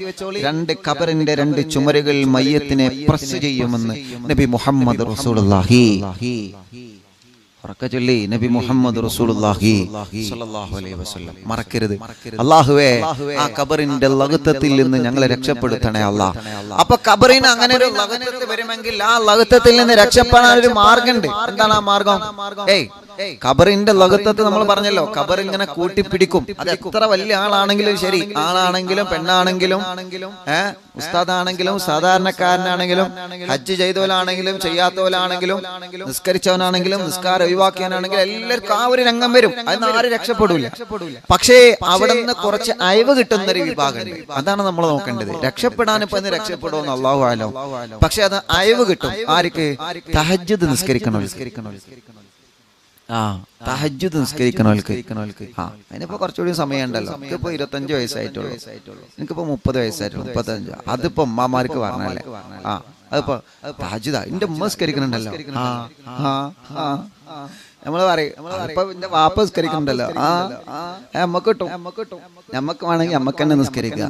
ഖബറിന്റെ 2 ചുമരുകൾ മയ്യത്തിനെ പ്രസ് ചെയ്യുമെന്ന് നബി മുഹമ്മദ് റസൂലുള്ളാഹി. ചൊല്ലി, നബി മുഹമ്മദ് റസൂലുള്ളാഹി സ്വല്ലല്ലാഹു അലൈഹി വസല്ലം. മറക്കരുത്. അല്ലാഹുവേ, ആ ഖബറിന്റെ ലഗത്തത്തിൽ നിന്ന് ഞങ്ങളെ രക്ഷപ്പെടുത്തണേ അല്ലാഹ്. അപ്പൊ ഖബറിന് അങ്ങനെ ഒരു ലഗത്തത്ത് വരുമെങ്കിൽ ആ ലഗത്തത്തിൽ നിന്ന് രക്ഷപ്പെടാൻ ഒരു മാർഗമുണ്ട്. എന്താണ് ആ മാർഗം? ഖബറിന്റെ ലഗത്തത്ത് നമ്മൾ പറഞ്ഞല്ലോ, ഖബർ ഇങ്ങനെ കൂട്ടിപ്പിടിക്കും. അത് എത്ര വലിയ ആളാണെങ്കിലും ശരി, ആളാണെങ്കിലും പെണ്ണാണെങ്കിലും, ഉസ്താദാണെങ്കിലും സാധാരണക്കാരനാണെങ്കിലും, ഹജ്ജ് ചെയ്തവനാണെങ്കിലും ചെയ്യാത്തവനാണെങ്കിലും, നിസ്കരിച്ചവനാണെങ്കിലും നിസ്കാരം ഒഴിവാക്കിയാണെങ്കിലും എല്ലാവർക്കും ആ ഒരു രംഗം വരും. അതിന് ആരും രക്ഷപ്പെടൂല. പക്ഷേ അവിടെ നിന്ന് കുറച്ച് അയവ് കിട്ടുന്ന ഒരു വിഭാഗമുണ്ട്. അതാണ് നമ്മൾ നോക്കേണ്ടത്. രക്ഷപ്പെടാൻ ഇപ്പൊ ഇന്ന് രക്ഷപ്പെടുമെന്ന് അല്ലാഹു അലം. പക്ഷെ അത് അയവ് കിട്ടും. ആർക്ക്? തഹജ്ജുദ് നിസ്കരിക്കണോ, തഹജ്ജുദ് നിസ്കരിക്കണോൽക്ക്. അതിനിപ്പോ കുറച്ചുകൂടി സമയമുണ്ടല്ലോ. എനിക്കിപ്പോ 25 വയസ്സായിട്ടുള്ളൂ, എനിക്കിപ്പോ 30 വയസ്സായിട്ടുള്ളൂ, 35. അതിപ്പോ ഉമ്മമാർക്ക് പറഞ്ഞല്ലേ. അതിപ്പോ തഹജ്ജുദാ എന്റെ ഉമ്മ നിസ്കരിക്കണുണ്ടല്ലോ, നമ്മള് പറയും ഇപ്പൊ എന്റെ വാപ്പ നിസ്കരിക്കണ്ടല്ലോ, നമ്മക്ക് കിട്ടും, നമ്മക്ക് വേണമെങ്കിൽ നമ്മക്ക് തന്നെ നിസ്കരിക്കുക.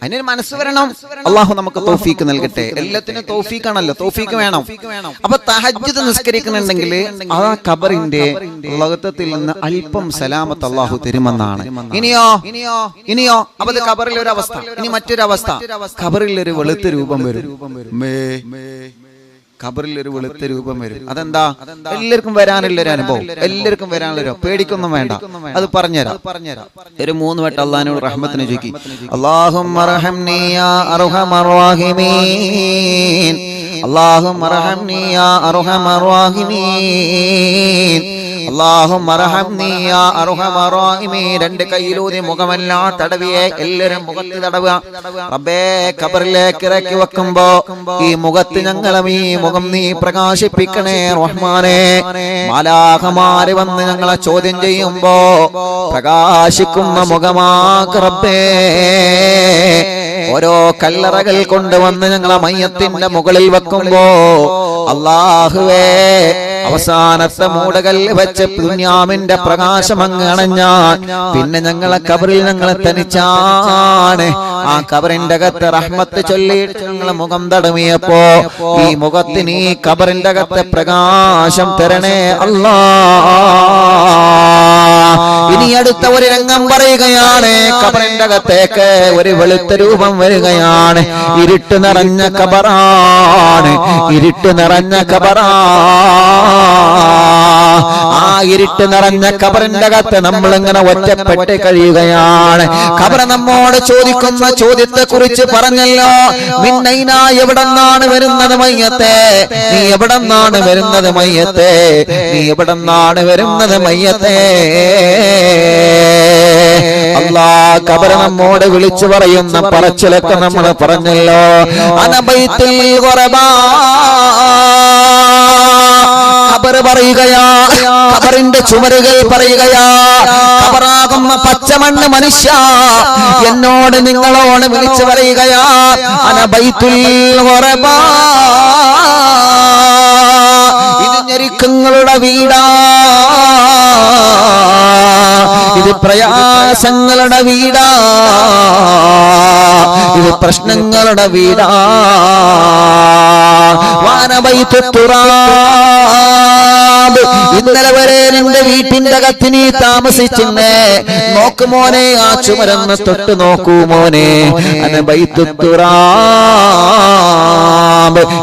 അതിനൊരു മനസ്സ് വരണം. അള്ളാഹു നമുക്ക് തൗഫീക്ക് നൽകട്ടെ. എല്ലാത്തിനും തൗഫീക്കാണല്ലോ, തൗഫീക്ക് വേണം. അപ്പൊ തഹജ്ജുദ് നിസ്കരിക്കണുണ്ടെങ്കിൽ ആ ഖബറിന്റെ ലഗത്തത്തിൽ നിന്ന് അല്പം സലാമത്ത് അള്ളാഹു തരുമെന്നാണ്. ഇനിയോ അപ്പൊ ഖബറിൽ ഒരു അവസ്ഥ. ഇനി മറ്റൊരു അവസ്ഥ, ഖബറിൽ ഒരു വെളുത്ത രൂപം വരും. ഖബറിൽ ഒരു വെളുത്ത രൂപം വരും. അതെന്താ? എല്ലാവർക്കും വരാനുള്ളൊരു അനുഭവം, എല്ലാവർക്കും വരാനുള്ളൊരു. പേടിക്കൊന്നും വേണ്ട, അത് പറഞ്ഞുതരാം. ഒരു 3 വട്ടം അള്ളാഹിനോട് റഹ്മത്തിനെ ചോദിക്കി. അല്ലാഹുമ്മ റഹംനി യാ അർഹമർ റഹീമീൻ, അല്ലാഹുമ്മ റഹംനി യാ അർഹമർ റഹീമീൻ, അല്ലാഹുമ്മ റഹംനി യാ അർഹമർ റഹീമീൻ. 2 കൈയിലൂതി മുഖമെല്ലാം തടവിയെ എല്ലാവരും മുഖത്ത് തടവുക. റബ്ബേ, ഖബറിലേക്ക് ഇറക്കി വെക്കുമ്പോ ഈ മുഖത്ത് ഞങ്ങളും ഈ മുഖം നീ പ്രകാശിപ്പിക്കണേ റഹ്മാനേ. മാലാഖമാര് വന്ന് ഞങ്ങളെ ചോദ്യം ചെയ്യുമ്പോ പ്രകാശിക്കുന്ന മുഖമാക്ക് റബ്ബേ. ഓരോ കല്ലറകൾ കൊണ്ടുവന്ന് ഞങ്ങളെ മയ്യത്തിന്റെ മുകളിൽ വെക്കുമ്പോ അല്ലാഹുവേ, അവസാനത്തെ മൂടകല്ല് വെച്ച് ദുനിയാവിന്റെ പ്രകാശം അങ്ങ് അണഞ്ഞാൽ പിന്നെ ഞങ്ങളെ ഖബറിൽ ഞങ്ങളെ തനിച്ചാണ്. ആ ഖബറിന്റെ അകത്ത് റഹ്മത്ത് ചൊല്ലിയിട്ട് ഞങ്ങളെ മുഖം തടമിയപ്പോ ഈ മുഖത്തിന് ഈ ഖബറിന്റെ അകത്തെ പ്രകാശം തരണേ അല്ലാ. ഇനി അടുത്ത ഒരു രംഗം പറയുകയാണ്. ഖബറിന്റെ അകത്തേക്ക് ഒരു വെളുത്ത രൂപം വരികയാണ്. ഇരുട്ട് നിറഞ്ഞ ഖബറാണ്, ഇരുട്ട് നിറഞ്ഞ ഖബറാണ്. ആ ഇരുട്ട് നിറഞ്ഞ ഖബറിന്റെ അകത്ത് നമ്മൾ ഇങ്ങനെ ഒറ്റപ്പെട്ട് കഴിയുകയാണ്. ഖബർ നമ്മോട് ചോദിക്കുന്ന ചോദ്യത്തെ കുറിച്ച് പറഞ്ഞല്ലോ, മിന്നൈന, എവിടെന്നാണ് വരുന്നത് മയ്യത്തെ? നീ എവിടെന്നാണ് വരുന്നത് മയ്യത്തെ? നീ എവിടെന്നാണ് വരുന്നത് മയ്യത്തെ? അല്ലാഹ് ഖബർ നമ്മോട് വിളിച്ചു പറയുന്ന പറച്ചിലൊക്കെ നമ്മൾ പറഞ്ഞല്ലോ. അനബൈത്തുൽ ഖുറബാ, ഖബർ പറയുകയാ, ഖബറിന്റെ ചുമരുകൾ പറയുകയാ, ഖബറാകുന്ന പച്ചമണ്ണ് മനുഷ്യ എന്നോട് നിങ്ങളോട് വിളിച്ചു പറയുകയാ, അനബൈത്തുൽ ഖുറബാ, ഇത് ഞെരുക്കങ്ങളുടെ വീടാ, ഇത് പ്രയാസങ്ങളുടെ വീടാ, ഇത് പ്രശ്നങ്ങളുടെ വീടാ. ഇന്നലെ വരെ നിന്റെ വീട്ടിന്റെ അകത്ത് നീ താമസിച്ചിരുന്നേ, നോക്കു മോനെ, ആ ചുമരന്ന് തൊട്ട് നോക്കൂ മോനെ,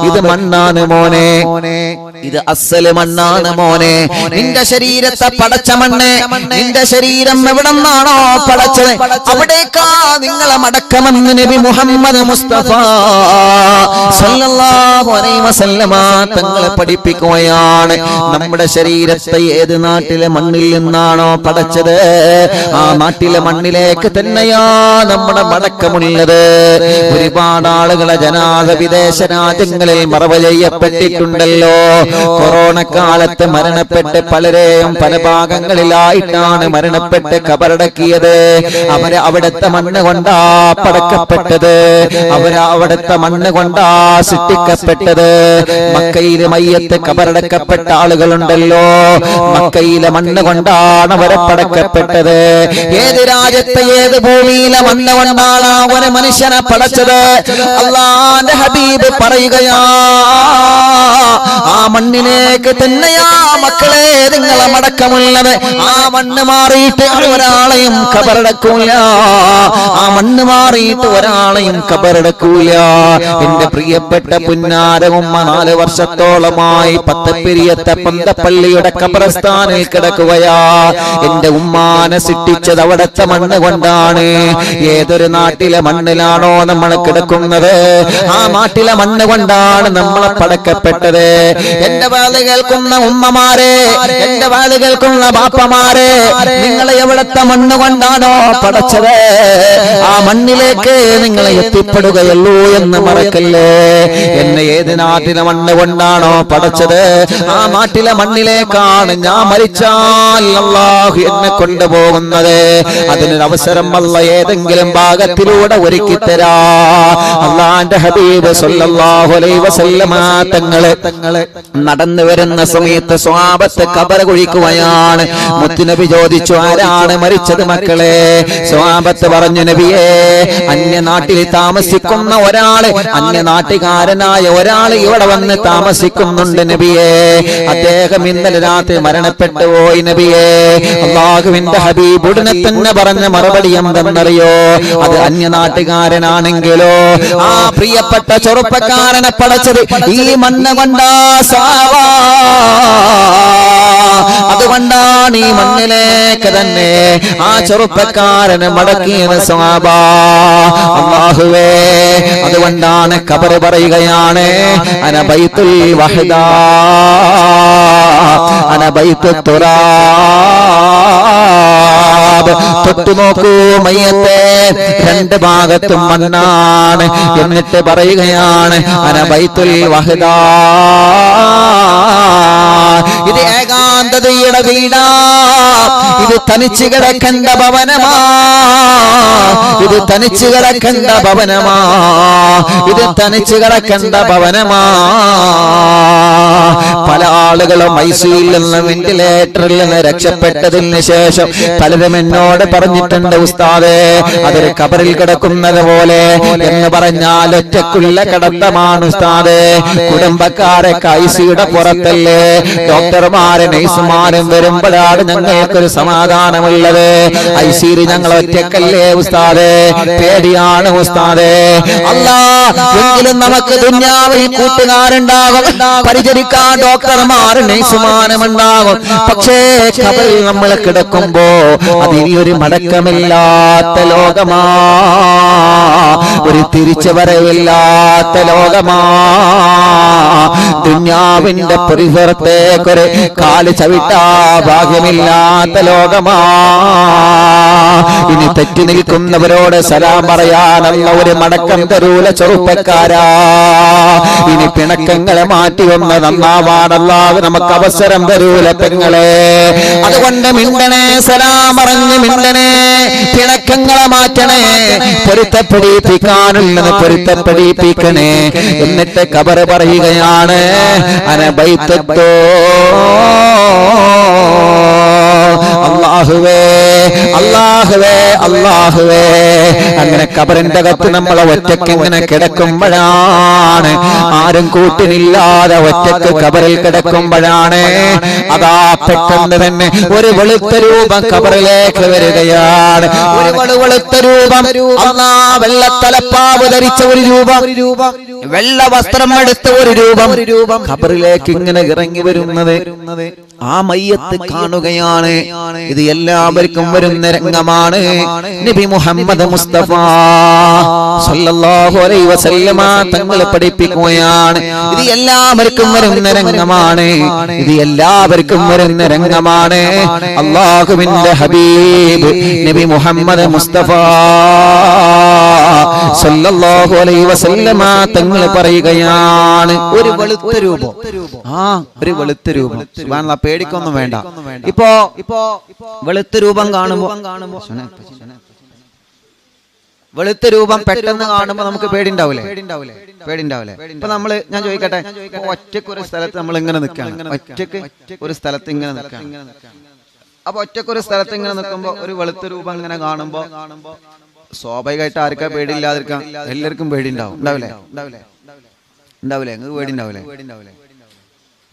ഇത് മണ്ണാണ് മോനെ, ഇത് അസ്സല് മണ്ണാണ് മോനെ. നിന്റെ ശരീരത്തെ പടച്ച മണ്ണ്, നിന്റെ ശരീരം എവിടെന്നാണോ പടച്ചത് അവിടേക്കാ നിങ്ങളെ മടക്കമെന്ന് നബി മുഹമ്മദ് മുസ്തഫ സല്ലല്ലാഹു അലൈഹി വസല്ലമ തങ്ങളെ പഠിപ്പിക്കുകയാണ്. നമ്മുടെ ശരീരത്തെ ഏത് നാട്ടിലെ മണ്ണിൽ നിന്നാണോ പടച്ചത് ആ നാട്ടിലെ മണ്ണിലേക്ക് തന്നെയാ നമ്മുടെ മടക്കമുള്ളത്. ഒരുപാട് ആളുകളെ ജനാസ വിദേശ രാജ്യങ്ങളിൽ മറവ് ചെയ്യപ്പെട്ടിട്ടുണ്ടല്ലോ. കൊറോണ കാലത്ത് മരണപ്പെട്ട് പലരെയും പല ഭാഗങ്ങളിലായിട്ടാണ് മരണപ്പെട്ട് ഖബറടക്കിയത്. അവര് അവിടുത്തെ മണ്ണ് കൊണ്ടാ പടക്കപ്പെട്ടത്, അവര് അവിടുത്തെ മണ്ണ് കൊണ്ടാ സൃഷ്ടിക്കപ്പെട്ടത്. മക്കയിലെ മയ്യത്ത് ഖബറടക്കപ്പെട്ട ആളുകളുണ്ടല്ലോ, മക്കയിലെ മണ്ണ് കൊണ്ടാണ് അവരെ പടക്കപ്പെട്ടത്. ഏത് രാജ്യത്തെ ഏത് ഭൂമിയിലെ മണ്ണ് കൊണ്ടാണ് ഒരു മനുഷ്യനെ പടച്ചത്? അല്ലാഹുവിന്റെ ഹബീബ് പറയുകയാ, ആ മണ്ണിലേക്ക് തന്നെയാ മക്കളെ നിങ്ങളെ മടക്കമുള്ളത്. ആ മണ്ണ് മാറിയിട്ട് ഒരാളെയും ഖബറടക്കൂല, ആ മണ്ണ് മാറിയിട്ട് ഒരാളെയും ഖബറടക്കൂല. എന്റെ പ്രിയപ്പെട്ട പുന്നാര ഉമ്മ 4 വർഷത്തോളമായി പത്തപ്പെരിയത്തെ പന്തപ്പള്ളിയുടെ ഖബർസ്ഥാനിൽ കിടക്കുകയാ. എന്റെ ഉമ്മാനെ സൃഷ്ടിച്ചത് അവിടത്തെ മണ്ണ് കൊണ്ടാണ്. ഏതൊരു നാട്ടിലെ മണ്ണിലാണോ നമ്മൾ കിടക്കുന്നത് ആ നാട്ടിലെ മണ്ണ് കൊണ്ടാണ് നമ്മളെ പടക്കപ്പെട്ടത്. എന്റെ വാല് കേൾക്കുന്ന ഉമ്മമാരെ, എന്റെ വാല് കേൾക്കുന്ന ബാപ്പമാരെ, നിങ്ങളെ എവിടത്തെ മണ്ണ് കൊണ്ടാണോ പടച്ചത് ആ മണ്ണിലേക്ക് നിങ്ങളെ എത്തിപ്പെടുകയുള്ളൂ എന്ന് മറക്കല്ലേ. എന്നെ ഏത് നാട്ടിലെ മണ്ണ് കൊണ്ടാണോ പടച്ചത് ആ നാട്ടിലെ മണ്ണിലേക്കാണ് ഞാൻ മരിച്ചാൽ അല്ലാഹു എന്നെ കൊണ്ടുപോകുന്നത്. അതിനൊരു അവസരം അല്ല ഏതെങ്കിലും ഭാഗത്തിലൂടെ ഒരുക്കി തരാ. അല്ലാഹുവിന്റെ ഹബീബ് സല്ലല്ലാഹു അലൈഹി വസല്ലമ തങ്ങളെ നടന്നു വരുന്ന സമയത്ത് സ്വഹാബത്ത് ഖബർ കുഴിക്കുകയാണ്. മുത്തുനബി ചോദിച്ചു, ആരാണ് മരിച്ചത് മക്കളെ? സ്വഹാബത്ത് പറഞ്ഞു, നബിയേ, അന്യനാട്ടിൽ താമസിക്കുന്ന ഒരാള്, അന്യനാട്ടുകാരനായ ഒരാൾ ഇവിടെ വന്ന് താമസിക്കുന്നുണ്ട് നബിയേ. അദ്ദേഹം ഇന്നലെ രാത്രി മരണപ്പെട്ടു പോയി നബിയേ. അല്ലാഹുവിന്റെ ഹബീബ് ഉടനെ തന്നെ പറഞ്ഞ മറുപടി എന്തെന്നറിയോ? അത് അന്യനാട്ടുകാരനാണെങ്കിലോ ആ പ്രിയപ്പെട്ട ചെറുപ്പക്കാരനെ പടച്ചത് ഈ മണ്ണ് കൊണ്ടാ സാവാ. അതുകൊണ്ടാണ് ഈ മണ്ണിലേക്ക് തന്നെ ആ ചെറുപ്പക്കാരനെ മടക്കിയത് സ്വഹാബാ. അല്ലാഹുവേ, അതുകൊണ്ടാണ് ഖബർ പറയുകയാണ്, അന ബൈത്തുൽ വഹദാ അന ബൈത്തുൽ തുറാബ്. തൊട്ടു നോക്കൂ മയ്യത്തെ, 2 ഭാഗത്തും മണ്ണാണ്. എന്നിട്ട് പറയുകയാണ്, അന ബൈത്തുൽ വഹദാ, ഇത് ഏകാന്തതയുടെ വീടാ, ഇത് തനിച്ച് കിടക്കേണ്ട ഭവനമാ, ഇത് തനിച്ച് കിടക്കേണ്ട ഭവനമാ, ഇത് തനിച്ച് കിടക്കേണ്ട ഭവനമാ. പല ആളുകളും ഐസിയിൽ നിന്ന് വെന്റിലേറ്ററിൽ നിന്ന് രക്ഷപ്പെട്ടതിന് ശേഷം പലരും എന്നോട് പറഞ്ഞിട്ടുണ്ട്, ഉസ്താദേ അതൊരു ഖബറിൽ കിടക്കുന്നത് പോലെ എന്ന് പറഞ്ഞാൽ ഒറ്റക്കുള്ള കിടത്തമാണ് ഉസ്താദേ. കുടുംബക്കാരെ ഐസിയുടെ പുറത്തല്ലേ, ഡോക്ടർമാരെ നഴ്സുമാരും വരുമ്പോഴാണ് ഞങ്ങൾക്കൊരു സമാധാനം സമാധാനമുള്ളത്. ഐസിയിൽ ഞങ്ങൾ ഒറ്റക്കല്ലേ ഉസ്താദേ, പേടിയാണ് ഉസ്താദേ. അല്ലാ, എങ്കിലും നമുക്ക് ദുനിയാവിൽ കൂട്ടുകാരുണ്ടാകും, പരിചരിക്കാൻ ഡോക്ടർമാർ നഴ്സുമാരുണ്ടാകും. പക്ഷേ ഖബറിൽ നമ്മൾ കിടക്കുമ്പോ അതിനി ഒരു മടക്കമില്ലാത്ത ലോകമാ, ഒരു തിരിച്ചു വരവില്ലാത്ത ലോകമാ. ദുനിയാവിന്റെ പരിസരത്തേക്കൊരു കാല് ചവിട്ടാ ഭാഗ്യമില്ലാത്ത ലോകമാ. ഇനി തെറ്റി നിൽക്കുന്നവരോട് സലാം പറയാനുള്ള ഒരു മടക്കം തരൂല ചെറുപ്പക്കാരാ. ഇനി പിണക്കങ്ങളെ മാറ്റി വന്ന് നന്നാവാനല്ലാതെ നമുക്ക് അവസരം തരൂല പെങ്ങളെ. അതുകൊണ്ട് മിണ്ടണേ, സലാം പറഞ്ഞ് മിണ്ടണേ, പിണക്കങ്ങളെ മാറ്റണേ, പൊരുത്തപ്പെടിപ്പിക്കാനുള്ളത് പൊരുത്തപ്പെടിപ്പിക്കണേ. എന്നിട്ട് ഖബർ പറയുകയാണ്, അനബൈത്തോ അല്ലാഹുവേ അല്ലാഹുവേ അല്ലാഹുവേ. അങ്ങനെ ഖബറിന്റെ അകത്ത് നമ്മൾ ഒറ്റയ്ക്ക് ഇങ്ങനെ കിടക്കുമ്പോഴാണ്, ആരും കൂട്ടിനില്ലാതെ ഒറ്റയ്ക്ക് ഖബറിൽ കിടക്കുമ്പോഴാണ് അതാ പെട്ടെന്ന് തന്നെ ഒരു വെളുത്ത രൂപം ഖബറിലേക്ക് വരികയാണ്. ഒരു വെളുത്ത രൂപം, അല്ലാ, വെള്ളത്തലപ്പാവ് ധരിച്ച ഒരു രൂപം, വെള്ള വസ്ത്രം എടുത്ത ഒരു രൂപം ഖബറിലേക്ക് ഇങ്ങനെ ഇറങ്ങി വരുന്നത് ആ മയ്യത്ത് കാണുകയാണ്. ഇത് എല്ലാവർക്കും വരുന്ന രംഗമാണ്. നബി മുഹമ്മദ് മുസ്തഫ സല്ലല്ലാഹു അലൈഹി വസല്ലമ തങ്ങൾ പഠിപ്പിക്കുകയാണ്, ഇത് എല്ലാവർക്കും വരുന്ന രംഗമാണ്, ഇത് എല്ലാവർക്കും വരുന്ന രംഗമാണ്. അല്ലാഹുവിന്റെ ഹബീബ് നബി മുഹമ്മദ് മുസ്തഫ സല്ലല്ലാഹു അലൈഹി വസല്ലമ തങ്ങൾ പറയുകയാണ്, ഒരു വെളുത്ത രൂപം, ഒരു വെളുത്ത രൂപം. സുബ്ഹാനല്ലാഹ്, പേടിക്കൊന്നും വേണ്ട. ഇപ്പോ വെളുത്ത രൂപം കാണുമ്പോ, വെളുത്ത രൂപം പെട്ടെന്ന് കാണുമ്പോ നമുക്ക് പേടിണ്ടാവൂലേ? ഇപ്പൊ നമ്മള്, ഞാൻ ചോദിക്കട്ടെ, ഒറ്റക്ക് ഒരു സ്ഥലത്ത് നമ്മൾ ഇങ്ങനെ നിൽക്കുകയാണ്, ഒറ്റക്ക് ഒരു സ്ഥലത്ത് ഇങ്ങനെ നിൽക്കുകയാണ്. അപ്പൊ ഒറ്റക്ക് ഒരു സ്ഥലത്ത് ഇങ്ങനെ നിൽക്കുമ്പോ ഒരു വെളുത്ത രൂപം ഇങ്ങനെ കാണുമ്പോ സ്വാഭാവികമായിട്ട് ആർക്കാ പേടിയില്ലാതിരിക്കാം? എല്ലാവർക്കും പേടിണ്ടാവും. ഉണ്ടാവില്ലേ? നിങ്ങൾക്ക് പേടിണ്ടാവില്ലേ?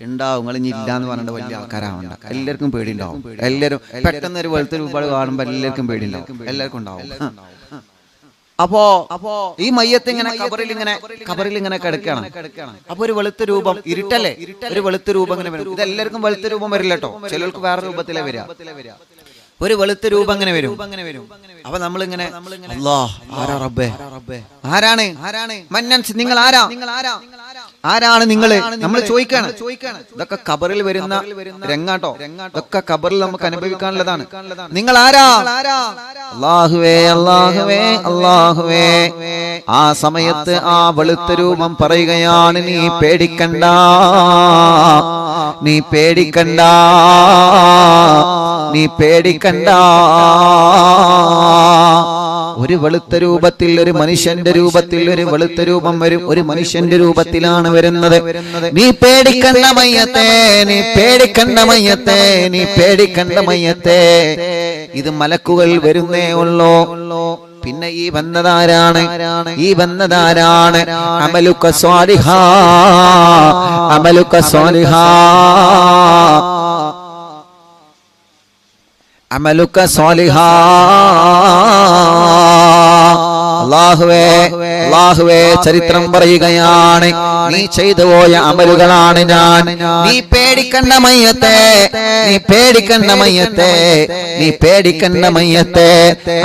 ഉണ്ടാവും. നിങ്ങൾ ഇനി ഇല്ലാന്ന് പറഞ്ഞിട്ട് വലിയ ആൾക്കാരാവണ്ട, എല്ലാവർക്കും പേടിണ്ടാവും. എല്ലാവരും പെട്ടെന്ന് ഒരു വെളുത്ത രൂപ കാണുമ്പോ എല്ലാവർക്കും പേടിണ്ടാവും, എല്ലാവർക്കും ഉണ്ടാവും. അപ്പോ ഈ മയ്യത്ത് ഇങ്ങനെ ഖബറിൽ ഇങ്ങനെ കിടക്കുകയാണ്. അപ്പൊ ഒരു വെളുത്ത രൂപം, ഇരുട്ടല്ലേ, ഒരു വെളുത്ത രൂപം ഇങ്ങനെ വരും. ഇത് എല്ലാവർക്കും വെളുത്ത രൂപം വരില്ല കേട്ടോ, ചിലർക്ക് വേറെ രൂപത്തിലേ വരിക. ഒരു വെളുത്ത രൂപം അങ്ങനെ വരും. അപ്പൊ നമ്മളിങ്ങനെ, അല്ലാഹ്, ആരാ റബ്ബേ, ആരാണ് മന്നൻസ്, നിങ്ങൾ ആരാണ് നിങ്ങള്, നമ്മൾ ചോദിക്കാണ്. ഇതൊക്കെ ഖബറിൽ വരുന്ന രംഗാട്ടോ, ഇതൊക്കെ ഖബറിൽ നമുക്ക് അനുഭവിക്കാനുള്ളതാണ്. നിങ്ങൾ ആരാ? അല്ലാഹുവേ അല്ലാഹുവേ അല്ലാഹുവേ. ആ സമയത്ത് ആ വെളുത്ത രൂപം പറയുകയാണ്, നീ പേടിക്കണ്ട, നീ പേടിക്കണ്ട, നീ പേടിക്കണ്ട. ഒരു വെളുത്ത രൂപത്തിൽ, ഒരു മനുഷ്യന്റെ രൂപത്തിൽ ഒരു വെളുത്ത രൂപം വരും, ഒരു മനുഷ്യന്റെ രൂപത്തിലാണ് വരുന്നത്. നീ പേടിക്കണ്ട മയ്യത്തെ, നീ പേടിക്കണ്ട മയ്യത്തെ, നീ പേടിക്കണ്ട മയ്യത്തെ. ഇത് മലക്കുകൾ വരുന്നേ ഉള്ളൂ. പിന്നെ ഈ വന്നതാരാണ്? ഈ വന്നതാരാണ്? അമലുക സ്വാലിഹാ, അമലുക സ്വാലിഹാ, അമലുക സ്വാലിഹാ. അല്ലാഹുവേ അല്ലാഹുവേ, ചരിത്രം പറയുകയാണ്, നീ ചെയ്തു പോയ അമലുകളാണ് ഞാൻ. നീ പേടിക്കണ്ട മയ്യത്തെ, നീ പേടിക്കണ്ട മയ്യത്തെ, നീ പേടിക്കണ്ട മയ്യത്തെ.